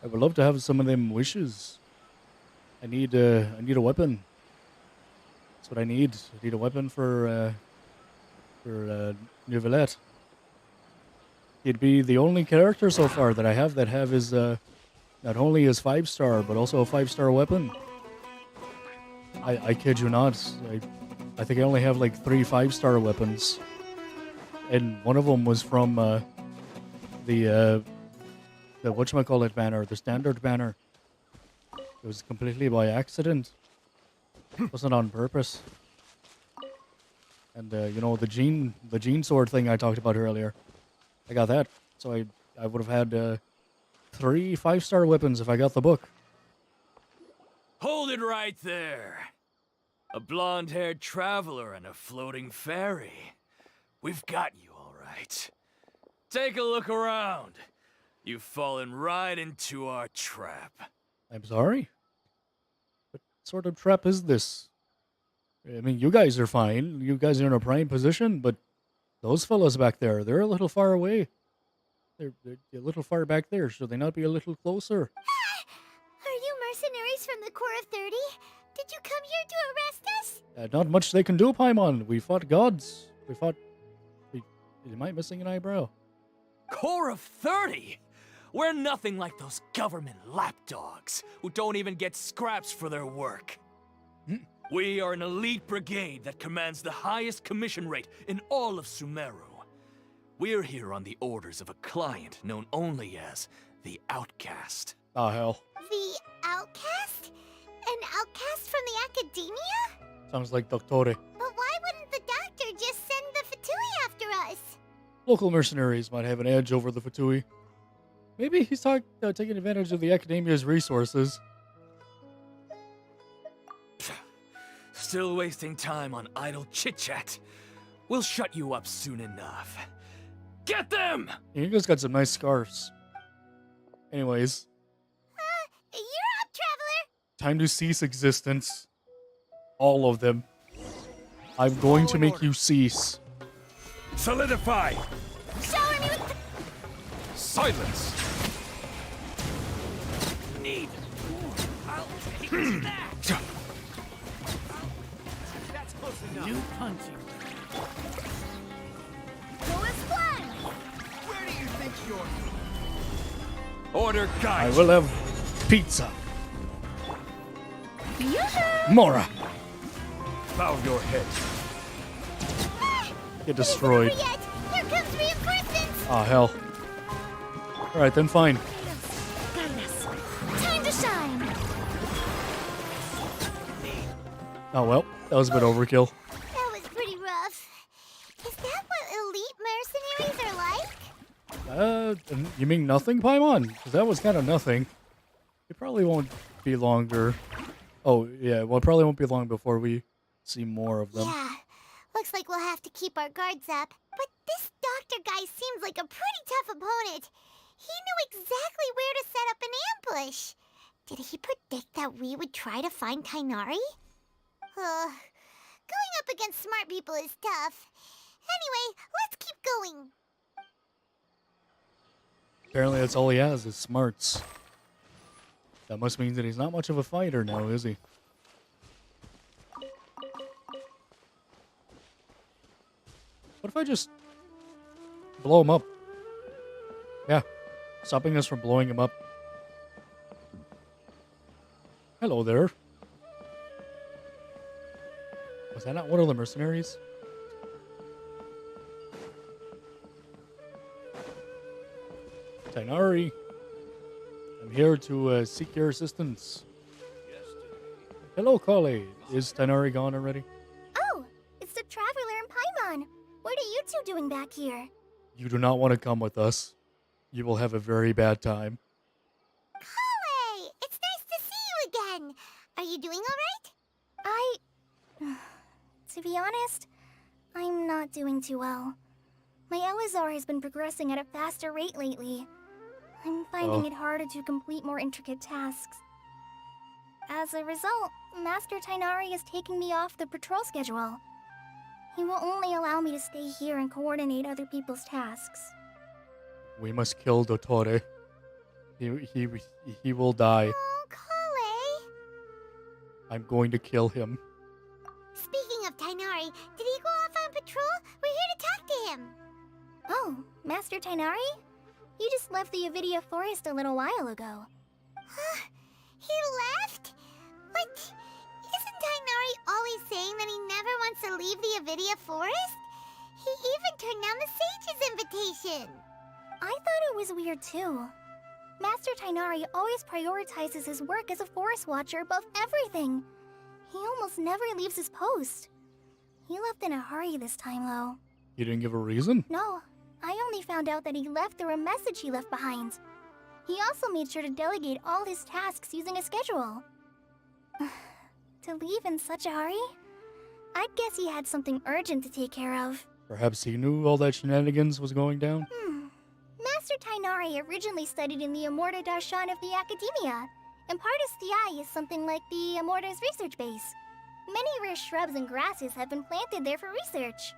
I would love to have some of them wishes. I need a weapon. That's what I need. I need a weapon for Neuvillette. He'd be the only character so far that I have that have his not only his 5-star but also a 5-star weapon. I kid you not. I think I only have like 3 5-star weapons, and one of them was from the whatchamacallit banner, the standard banner. It was completely by accident. It wasn't on purpose. And you know, the gene sword thing I talked about earlier, I got that. So I would have had 3 5-star weapons if I got the book. Hold it right there. A blonde-haired traveler and a floating fairy. We've got you all right. Take a look around. You've fallen right into our trap. I'm sorry? What sort of trap is this? I mean, you guys are fine. You guys are in a prime position, but those fellas back there, they're a little far away. They're a little far back there. Should they not be a little closer? Are you mercenaries from the Corps of 30? Did you come here to arrest us? Not much they can do, Paimon. We fought gods. Am I missing an eyebrow? Corps of 30? We're nothing like those government lapdogs who don't even get scraps for their work. We are an elite brigade that commands the highest commission rate in all of Sumeru. We're here on the orders of a client known only as the Outcast. Oh, hell. The Outcast? An outcast from the Academia? Sounds like Dottore. But why wouldn't the doctor just send the Fatui after us? Local mercenaries might have an edge over the Fatui. Maybe he's taking advantage of the Academia's resources. Still wasting time on idle chit-chat. We'll shut you up soon enough. Get them! You guys got some nice scarves. Anyways. You're up, traveler! Time to cease existence. All of them. I'm going to make you cease. Solidify! Shower me with... Silence! Need. I'll take that! That's close enough. You punching. Go as planned! Where do you think you're... Order guide! I will have pizza. Mora! Bow your head. Get destroyed. Here comes reinforcements! Ah, hell. Alright, then fine. Time to shine! Oh, well. That was a bit overkill. That was pretty rough. Is that what elite mercenaries are like? You mean nothing, Paimon? Because that was kind of nothing. It probably won't be longer. Oh, yeah, well, it probably won't be long before we see more of them. Yeah. Looks like we'll have to keep our guards up. But this doctor guy seems like a pretty tough opponent. He knew exactly where to set up an ambush. Did he predict that we would try to find Tighnari? Going up against smart people is tough. Anyway, let's keep going. Apparently that's all he has is smarts. That must mean that he's not much of a fighter now, is he? What if I just blow him up? Yeah, stopping us from blowing him up. Hello there. Was that not one of the mercenaries? Tighnari, I'm here to seek your assistance. Hello, Kali. Is Tighnari gone already? Oh, you two doing back here? You do not want to come with us. You will have a very bad time. Kale! It's nice to see you again. Are you doing alright? To be honest, I'm not doing too well. My Elazar has been progressing at a faster rate lately. I'm finding it harder to complete more intricate tasks. As a result, Master Tainari is taking me off the patrol schedule. He will only allow me to stay here and coordinate other people's tasks. We must kill Dottore. He will die. Oh, Kale! I'm going to kill him. Speaking of Tainari, did he go off on patrol? We're here to talk to him. Oh, Master Tainari? You just left the Avidia Forest a little while ago. He left? But isn't Tainari always saying that he never wants to leave the Avidia Forest? He even turned down the sage's invitation. I thought it was weird too. Master Tainari always prioritizes his work as a forest watcher above everything. He almost never leaves his post. He left in a hurry this time, though. You didn't give a reason? No, I only found out that he left through a message he left behind. He also made sure to delegate all his tasks using a schedule. To leave in such a hurry? I'd guess he had something urgent to take care of. Perhaps he knew all that shenanigans was going down? Master Tainari originally studied in the Amorta Darshan of the Academia, and Pardis Di is something like the Amorta's research base. Many rare shrubs and grasses have been planted there for research.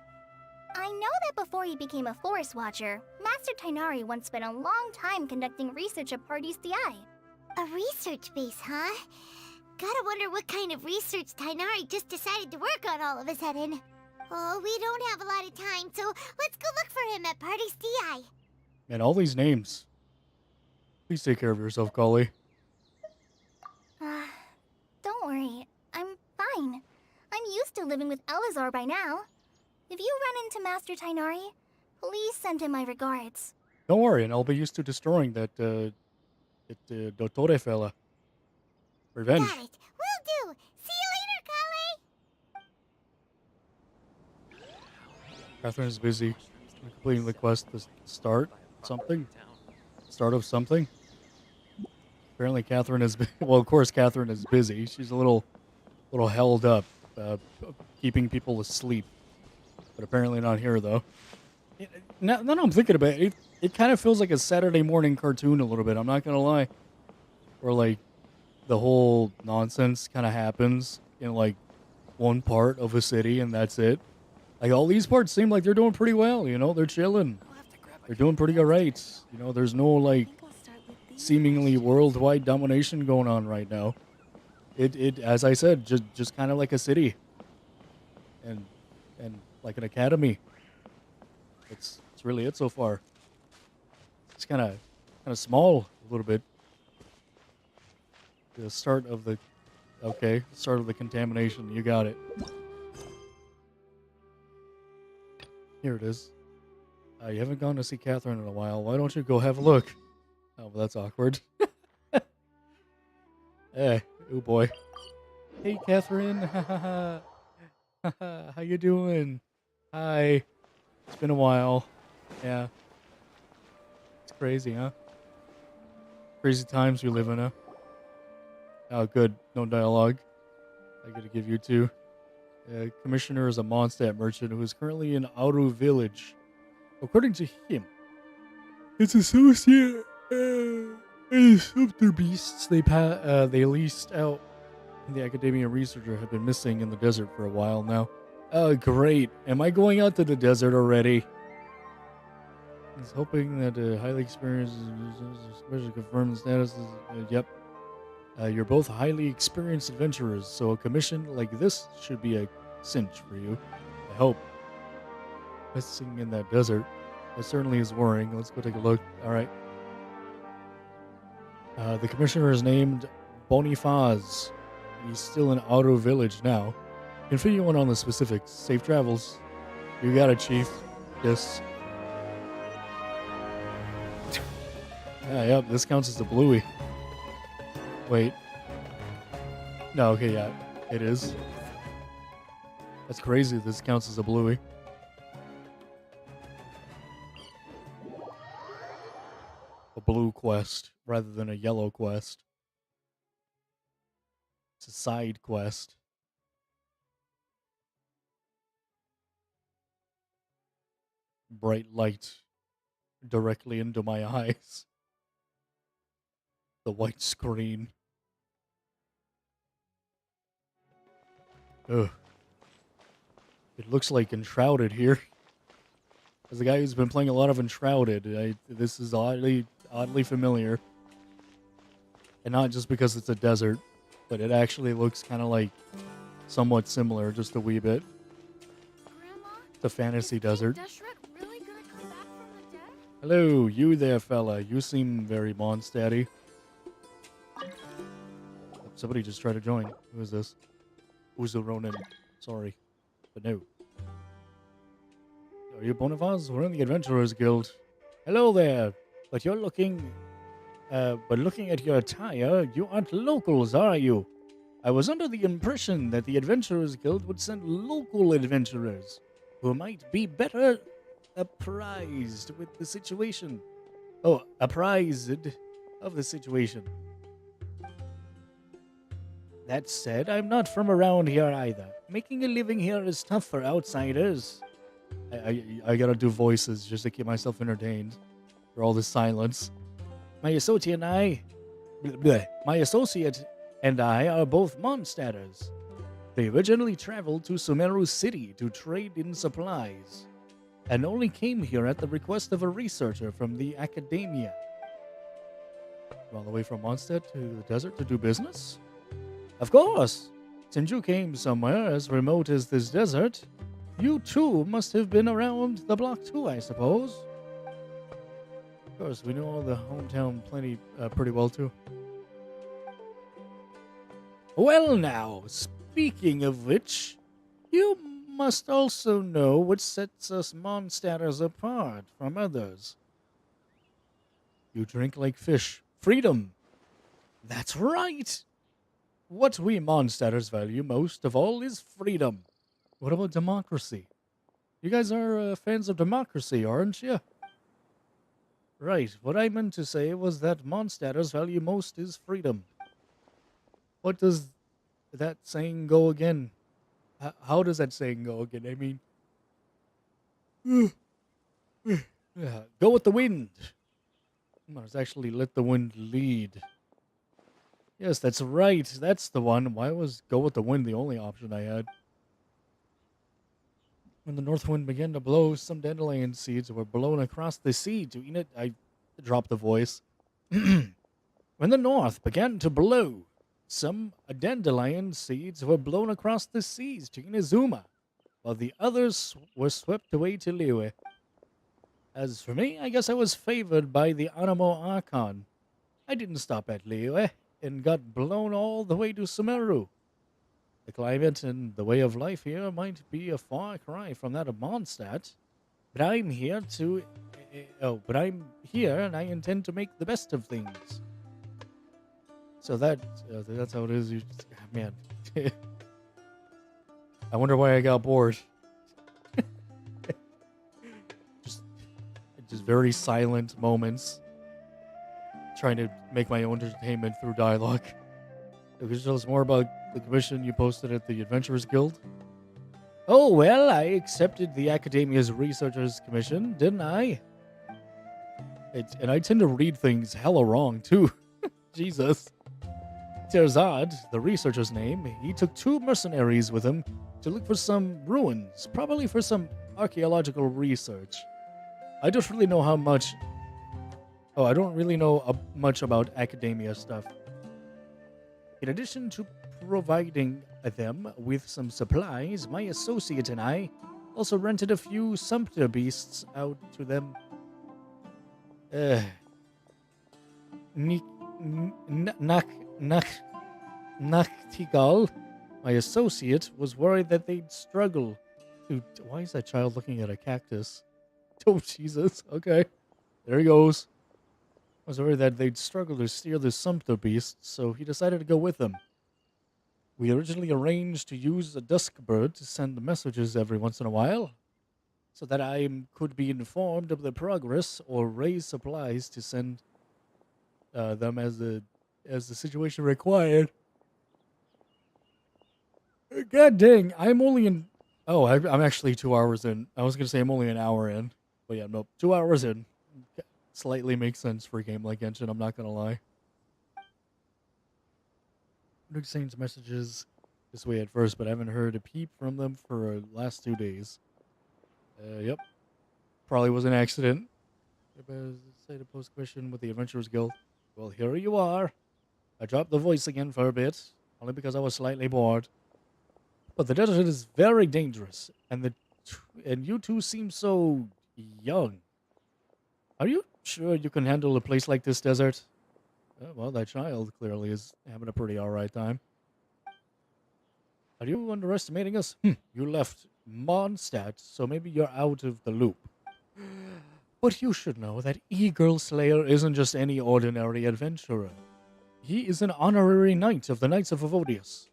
I know that before he became a forest watcher, Master Tainari once spent a long time conducting research at Pardis Di. A research base, huh? Gotta wonder what kind of research Tainari just decided to work on all of a sudden. Oh, we don't have a lot of time, so let's go look for him at Pardis Di. Man, all these names. Please take care of yourself, Kali. Don't worry, I'm fine. I'm used to living with Elazar by now. If you run into Master Tainari, please send him my regards. Don't worry, and I'll be used to destroying that Dottore fella. Revenge. Got it. Will do. See you later, Kale. Catherine is busy completing the quest to start something. Start of something. Apparently, Catherine is. Well, of course, Catherine is busy. She's a little held up, keeping people asleep. But apparently not here, though. Now I'm thinking about it, it kind of feels like a Saturday morning cartoon a little bit. I'm not gonna lie. Where like the whole nonsense kind of happens in like one part of a city, and that's it. Like all these parts seem like they're doing pretty well. You know, they're chilling. They're doing pretty alright. You know, there's no like seemingly worldwide domination going on right now. It as I said, just kind of like a city. And like an academy. It's really it so far. It's kind of small a little bit. The start of the contamination. You got it. Here it is. You haven't gone to see Catherine in a while. Why don't you go have a look? Oh, well, that's awkward. Hey, oh boy. Hey, Catherine. How you doing? Hi. It's been a while. Yeah. It's crazy, huh? Crazy times we live in, huh? Oh, good. No dialogue. I gotta give you two. Commissioner is a Mondstadt merchant who is currently in Auru village. According to him, his associate and sculptor beasts they leased out in the academia researcher have been missing in the desert for a while now. Oh, great. Am I going out to the desert already? He's hoping that highly experienced, especially confirmed status is, yep. You're both highly experienced adventurers, so a commission like this should be a cinch for you. I hope. Missing in that desert. That certainly is worrying. Let's go take a look. Alright. The commissioner is named Bonifaz. He's still in Auto Village now. Can fill you in on the specifics. Safe travels. You got it, Chief. Yes. Yeah, yep, this counts as a bluey. Wait. No, okay, yeah, it is. That's crazy. This counts as a bluey. a blue quest rather than a yellow quest. It's a side quest. Bright light directly into my eyes. The white screen. Ugh. It looks like Enshrouded here. As a guy who's been playing a lot of Enshrouded, this is oddly familiar. And not just because it's a desert, but it actually looks kind of like somewhat similar, just a wee bit. The fantasy desert. Really gonna come back from the dead? Hello, you there, fella. You seem very Mondstadty. Somebody just tried to join. Who is this? Who's the Ronin? Sorry, but no. Are you Bonifaz? We're in the Adventurers Guild. Hello there. But you're looking... but looking at your attire, you aren't locals, are you? I was under the impression that the Adventurers Guild would send local adventurers who might be better apprised with the situation. Oh, apprised of the situation. That said, I'm not from around here either. Making a living here is tough for outsiders. I gotta do voices just to keep myself entertained for all this silence. My associate and I are both Mondstadters. They originally traveled to Sumeru City to trade in supplies, and only came here at the request of a researcher from the academia. All the way from Mondstadt to the desert to do business? Of course! Since you came somewhere as remote as this desert, you too must have been around the block too, I suppose. Of course, we know all the hometown pretty well too. Well now, speaking of which, you must also know what sets us Mondstadters apart from others. You drink like fish. Freedom! That's right! What we Mondstadters value most of all is freedom. What about democracy? You guys are fans of democracy, aren't you? Right, what I meant to say was that Mondstadters value most is freedom. What does that saying go again? How does that saying go again? I mean... go with the wind. Let's actually let the wind lead. Yes, that's right. That's the one. Why was go with the wind the only option I had? When the north wind began to blow, some dandelion seeds were blown across the sea to eat it. I dropped the voice. When the north began to blow, some dandelion seeds were blown across the seas to Inazuma, while the others were swept away to Liyue. As for me, I guess I was favored by the Anemo Archon. I didn't stop at Liyue and got blown all the way to Sumeru. The climate and the way of life here might be a far cry from that of Mondstadt, but I'm here and I intend to make the best of things. So that's how it is. Man, I wonder why I got bored. just very silent moments, trying to make my own entertainment through dialogue. Could you tell us more about the commission you posted at the Adventurers Guild? Oh, well, I accepted the Academia's Researchers Commission, didn't I? And I tend to read things hella wrong, too. Jesus. Terzad, the researcher's name, he took 2 mercenaries with him to look for some ruins, probably for some archaeological research. I don't really know how much... Oh, I don't really know much about academia stuff. In addition to providing them with some supplies, my associate and I also rented a few sumpter beasts out to them. Nachtigal, my associate, was worried that they'd struggle to... Why is that child looking at a cactus? Oh, Jesus. Okay. There he goes. I was worried that they'd struggle to steer the sumpter beasts, so he decided to go with them. We originally arranged to use a dusk bird to send messages every once in a while, so that I could be informed of the progress or raise supplies to send them as the situation required. God dang, I'm only in. Oh, I'm actually 2 hours in. I was gonna say I'm only an hour in, but yeah, nope, 2 hours in. Slightly makes sense for a game like Genshin. I'm not gonna lie. Nick sends messages this way at first, but I haven't heard a peep from them for last 2 days. Yep, probably was an accident. Say the post question with the Adventurers Guild. Well, here you are. I dropped the voice again for a bit, only because I was slightly bored. But the desert is very dangerous, and you two seem so young. Are you sure you can handle a place like this desert? Well, that child clearly is having a pretty alright time. Are you underestimating us? You left Mondstadt, so maybe you're out of the loop. But you should know that E-Girl Slayer isn't just any ordinary adventurer. He is an honorary knight of the Knights of Evodius.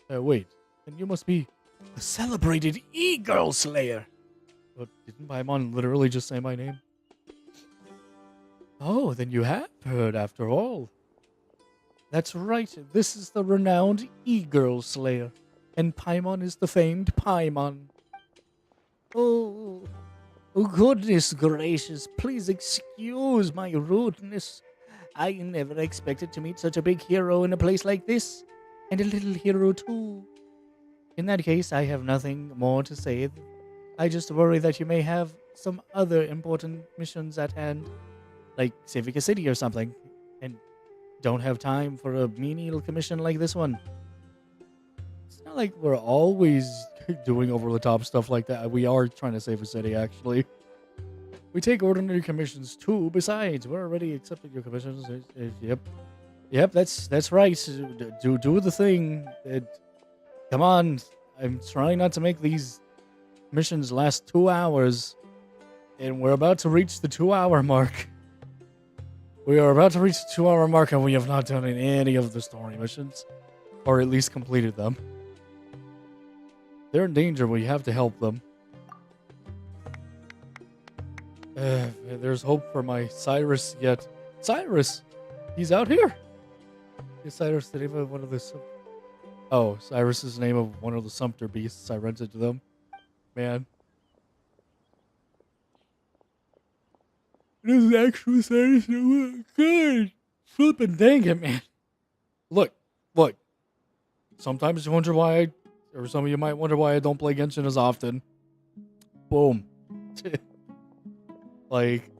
Wait, then you must be the celebrated E-Girl Slayer. But didn't Paimon literally just say my name? Oh, then you have heard after all. That's right, this is the renowned E-Girl Slayer, and Paimon is the famed Paimon. Oh, goodness gracious, please excuse my rudeness. I never expected to meet such a big hero in a place like this, and a little hero too. In that case, I have nothing more to say. I just worry that you may have some other important missions at hand, like saving a city or something, and don't have time for a menial commission like this one. It's not like we're always doing over-the-top stuff like that. We are trying to save a city, actually. We take ordinary commissions too. Besides, we're already accepting your commissions. Yep, that's right. Do the thing. Come on. I'm trying not to make these missions last 2 hours, and we're about to reach the 2-hour mark. We are about to reach the 2-hour mark, and we have not done any of the story missions, or at least completed them. They're in danger. We have to help them. There's hope for my Cyrus yet. Cyrus! He's out here! Is Cyrus the name of one of the... Oh, Cyrus is the name of one of the Sumpter beasts I rented to them. Man. This is actually Cyrus. Good! Flippin' dang it, man. Look. Sometimes you wonder why or some of you might wonder why I don't play Genshin as often. Boom. Like,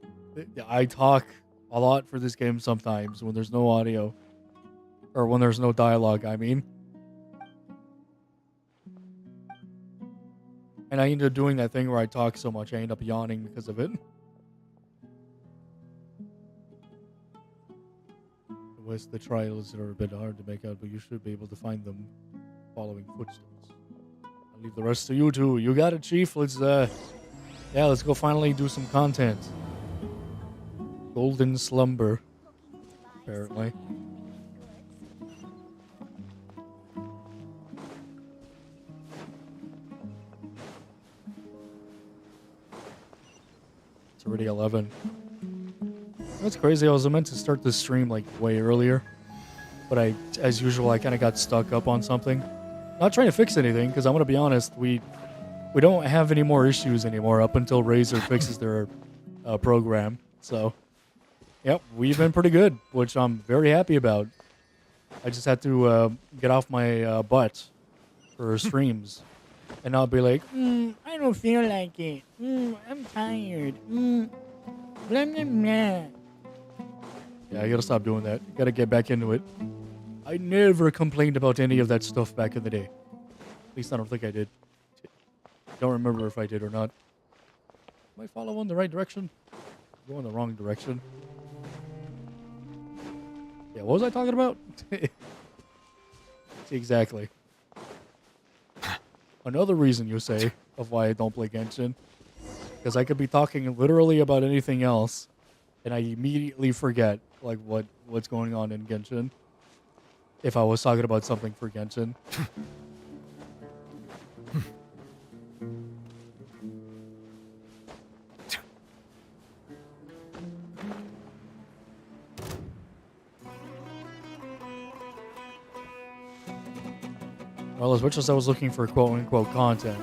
I talk a lot for this game sometimes when there's no audio. Or when there's no dialogue, I mean. And I end up doing that thing where I talk so much I end up yawning because of it. The trials are a bit hard to make out, but you should be able to find them following footsteps. I'll leave the rest to you two. You got it, Chief. Let's go finally do some content. Golden Slumber, apparently. It's already 11. That's crazy. I was meant to start this stream like way earlier, but as usual, I kind of got stuck up on something. Not trying to fix anything, because I'm gonna be honest, we don't have any more issues anymore up until Razer fixes their program. So, yep, we've been pretty good, which I'm very happy about. I just had to get off my butt for streams, and not be like, I don't feel like it. I'm tired. Blah, blah, blah. Yeah, I gotta stop doing that. Gotta get back into it. I never complained about any of that stuff back in the day. At least I don't think I did. Don't remember if I did or not. Am I following the right direction? I'm going the wrong direction. Yeah, what was I talking about? Exactly. Another reason, you say, of why I don't play Genshin. Because I could be talking literally about anything else, and I immediately forget like what's going on in Genshin. If I was talking about something for Genshin. Well, as much as I was looking for quote-unquote content,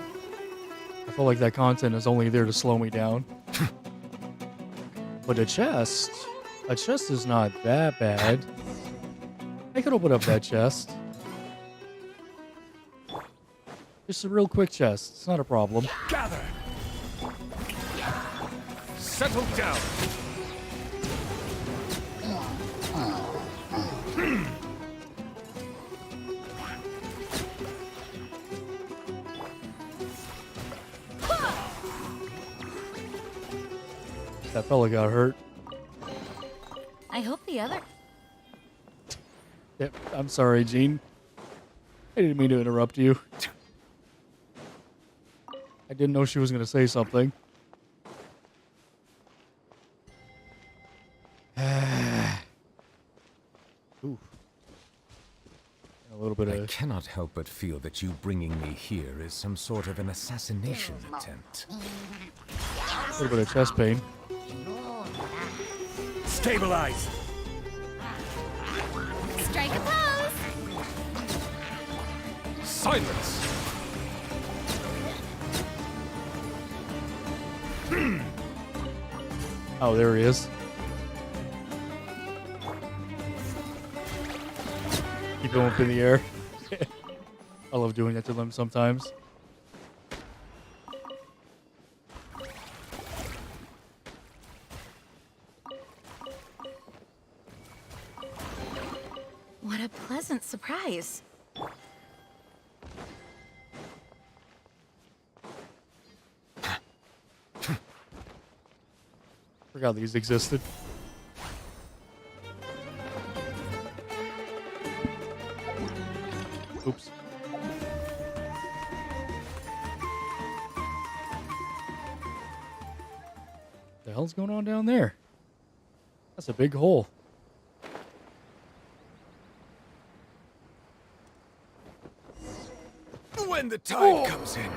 I feel like that content is only there to slow me down. But a chest is not that bad. I could open up that chest. Just a real quick chest. It's not a problem. Gather! Settle down! That fella got hurt. I hope the other... Yep, I'm sorry, Gene. I didn't mean to interrupt you. I didn't know she was going to say something. Ooh. A little bit I of... cannot help but feel that you bringing me here is some sort of an assassination attempt. A little bit of chest pain. Stabilize! Strike a pose! Silence! Oh, there he is. Keep going up in the air. I love doing that to them sometimes. What a pleasant surprise. Forgot these existed. Oops. The hell's going on down there? That's a big hole. When the time comes in,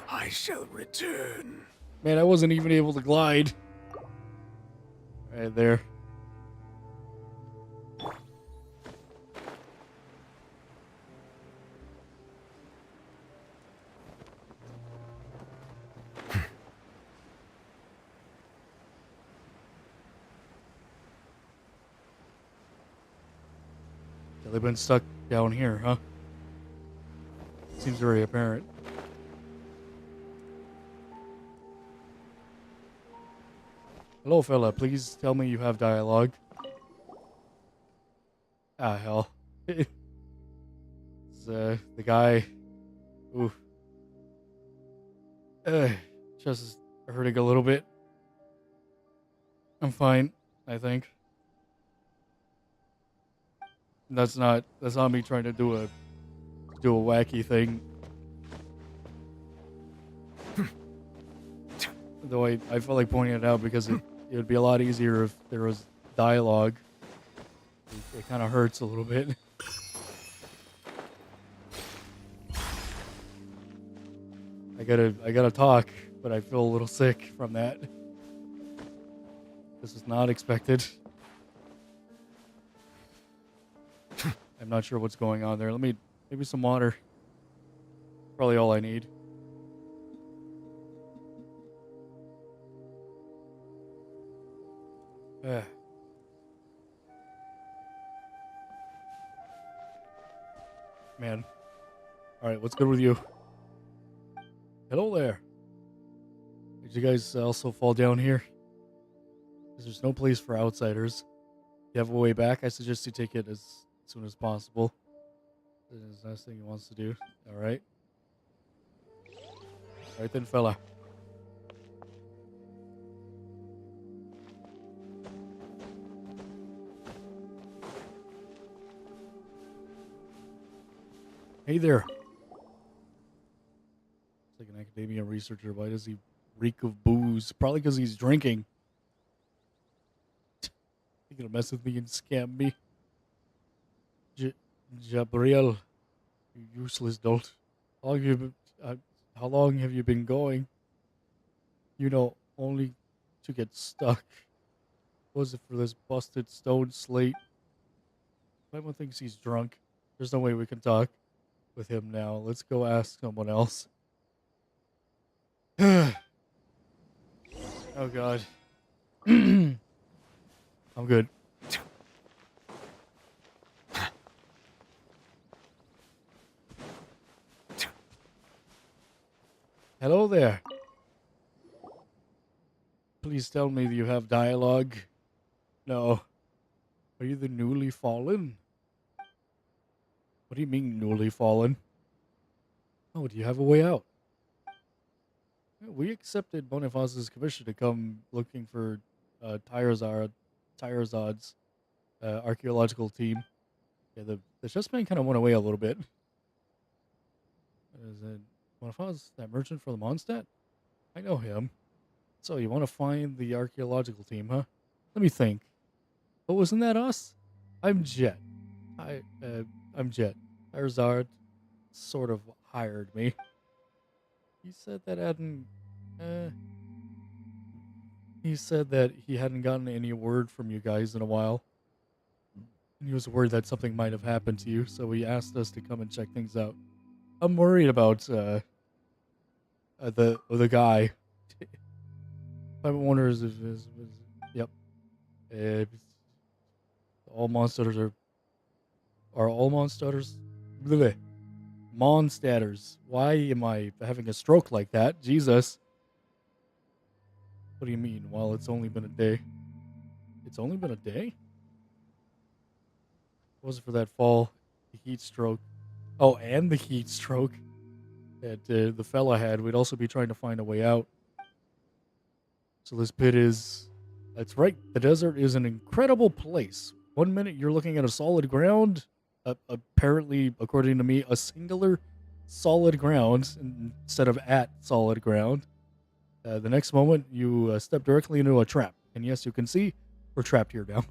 I shall return. Man, I wasn't even able to glide. Right there. Yeah, they've been stuck down here, huh? Seems very apparent. Hello, fella. Please tell me you have dialogue. Ah, hell. It's, the guy... Ooh. Chest is hurting a little bit. I'm fine, I think. That's not me trying to do a wacky thing. Though I felt like pointing it out because it would be a lot easier if there was dialogue. It kind of hurts a little bit. I gotta talk, but I feel a little sick from that. This is not expected. I'm not sure what's going on there. Maybe some water. Probably all I need. Man. Alright, what's good with you? Hello there. Did you guys also fall down here? Because there's no place for outsiders. If you have a way back, I suggest you take it as soon as possible. That is the last thing he wants to do. Alright. Alright then, fella. Hey there. It's like an academia researcher. Why does he reek of booze? Probably because he's drinking. He's gonna mess with me and scam me. Gabriel, you useless dolt. How long have you been going? You know, only to get stuck. Was it for this busted stone slate? Everyone thinks he's drunk. There's no way we can talk with him now. Let's go ask someone else. Oh god. I'm good. Hello there. Please tell me that you have dialogue. No. Are you the newly fallen? What do you mean, newly fallen? Oh, do you have a way out? We accepted Bonifaz's commission to come looking for Tyrazod's archaeological team. Yeah, the chessman kind of went away a little bit. Is it Bonifaz, that merchant for the Mondstadt? I know him. So you want to find the archaeological team, huh? Let me think. Oh, wasn't that us? I'm Jet. I'm Jet. Tyrazard sort of hired me. He said that he said that he hadn't gotten any word from you guys in a while. And he was worried that something might have happened to you, so he asked us to come and check things out. I'm worried about the guy. I wonder if yep. All monsters are all monsters. Bleh. Monsters. Why am I having a stroke like that? Jesus. What do you mean? Well, it's only been a day. It's only been a day? Was it for that fall? The heat stroke. Oh, and the heat stroke that the fella had. We'd also be trying to find a way out. So this pit is... That's right. The desert is an incredible place. 1 minute you're looking at a solid ground. Apparently, according to me, a singular solid ground instead of at solid ground. The next moment, you step directly into a trap. And yes, you can see, we're trapped here now.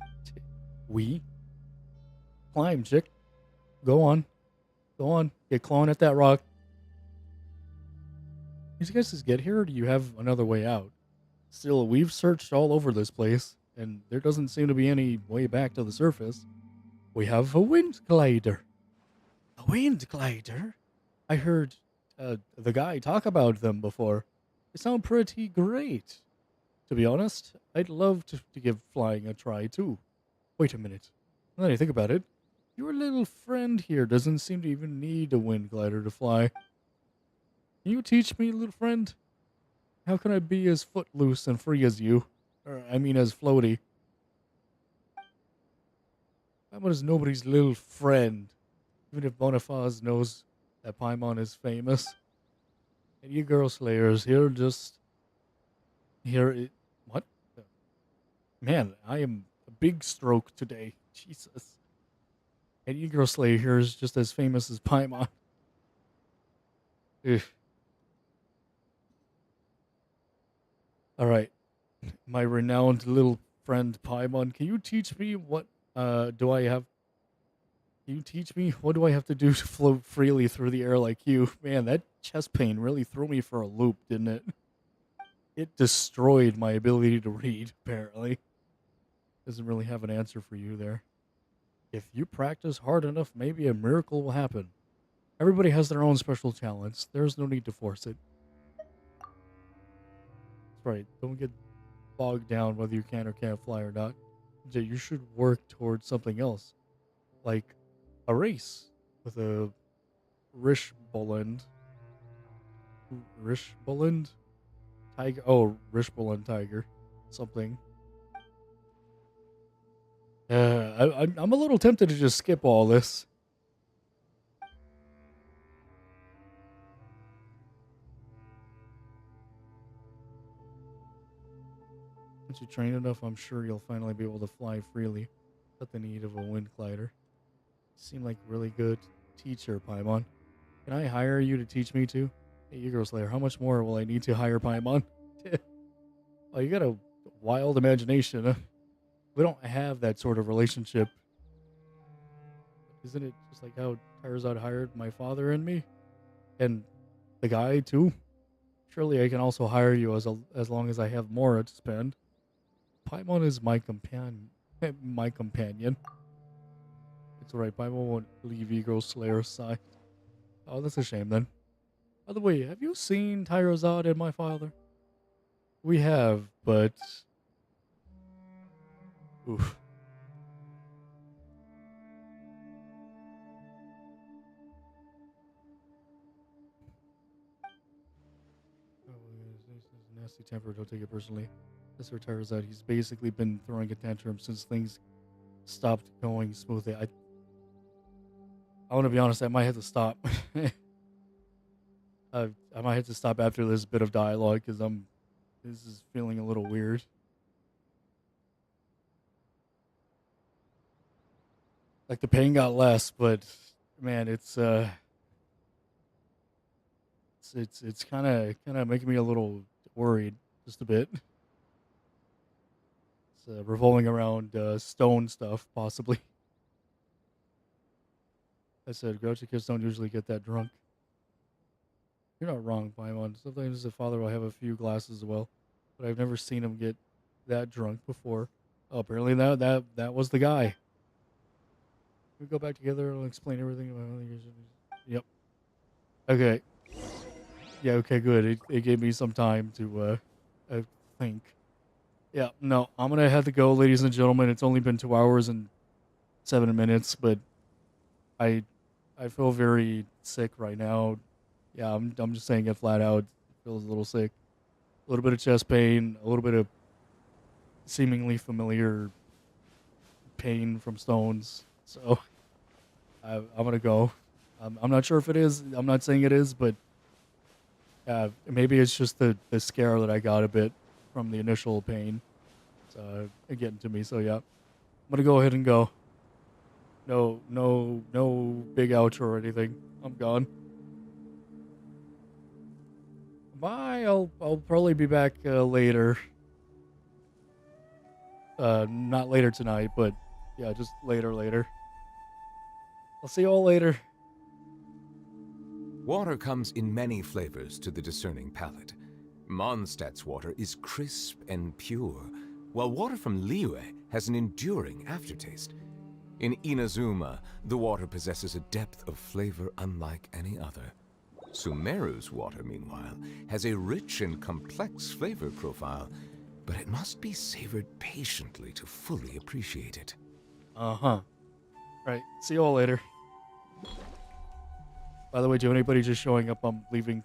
We? Climb, chick. Go on. Go on. Get clawing at that rock. Did you guys just get here, or do you have another way out? Still, we've searched all over this place, and there doesn't seem to be any way back to the surface. We have a wind glider. A wind glider? I heard the guy talk about them before. They sound pretty great. To be honest, I'd love to give flying a try, too. Wait a minute. Now that I think about it, your little friend here doesn't seem to even need a wind glider to fly. Can you teach me, little friend? How can I be as footloose and free as you? Or, I mean, as floaty. How about as nobody's little friend? Even if Bonifaz knows that Paimon is famous. And you girl slayers here just... What? Man, I am a big stroke today. Jesus. And you girl slayer here is just as famous as Paimon. Ugh. Alright. My renowned little friend Paimon, can you teach me what do I have? Can you teach me what do I have to do to float freely through the air like you? Man, that chest pain really threw me for a loop, didn't it? It destroyed my ability to read, apparently. Doesn't really have an answer for you there. If you practice hard enough, maybe a miracle will happen. Everybody has their own special talents. There's no need to force it. That's right. Don't get bogged down whether you can or can't fly or not. You should work towards something else. Like a race with a Rishboland tiger. Oh, Rishboland tiger. Something. I'm a little tempted to just skip all this. Once you train enough, I'm sure you'll finally be able to fly freely without the need of a wind glider. You seem like a really good teacher, Paimon. Can I hire you to teach me too? Hey, you girl slayer, how much more will I need to hire Paimon? Oh, you got a wild imagination, huh? We don't have that sort of relationship. Isn't it just like how Tyrazod hired my father and me? And the guy too? Surely I can also hire you as long as I have more to spend. Paimon is my companion. It's alright, Paimon won't leave Ego Slayer's side. Oh, that's a shame then. By the way, have you seen Tyrozad and my father? We have, but... Oof. Nasty temper, don't take it personally. This retires out. He's basically been throwing a tantrum since things stopped going smoothly. I want to be honest, I might have to stop. I might have to stop after this bit of dialogue because this is feeling a little weird. Like the pain got less, but man, it's kind of making me a little worried, just a bit. It's revolving around stone stuff, possibly. I said, grouchy kids don't usually get that drunk. You're not wrong, Paimon. Sometimes the father will have a few glasses as well, but I've never seen him get that drunk before. Oh, apparently that was the guy. We go back together. I'll explain everything. Yep. Okay. Yeah. Okay. Good. It gave me some time to think. Yeah. No, I'm gonna have to go, ladies and gentlemen. It's only been 2 hours and 7 minutes, but I feel very sick right now. Yeah, I'm just saying it flat out. Feels a little sick. A little bit of chest pain, a little bit of seemingly familiar pain from stones. So I'm gonna go. I'm not sure if it is. I'm not saying it is, but maybe it's just the scare that I got a bit from the initial pain. So getting to me. So yeah, I'm gonna go ahead and go. No big outro or anything. I'm gone. Bye. I'll probably be back later. Not later tonight, but yeah, just later. I'll see you all later. Water comes in many flavors to the discerning palate. Mondstadt's water is crisp and pure, while water from Liyue has an enduring aftertaste. In Inazuma, the water possesses a depth of flavor unlike any other. Sumeru's water, meanwhile, has a rich and complex flavor profile, but it must be savored patiently to fully appreciate it. Uh-huh. Right. See you all later. By the way, to anybody just showing up, I'm leaving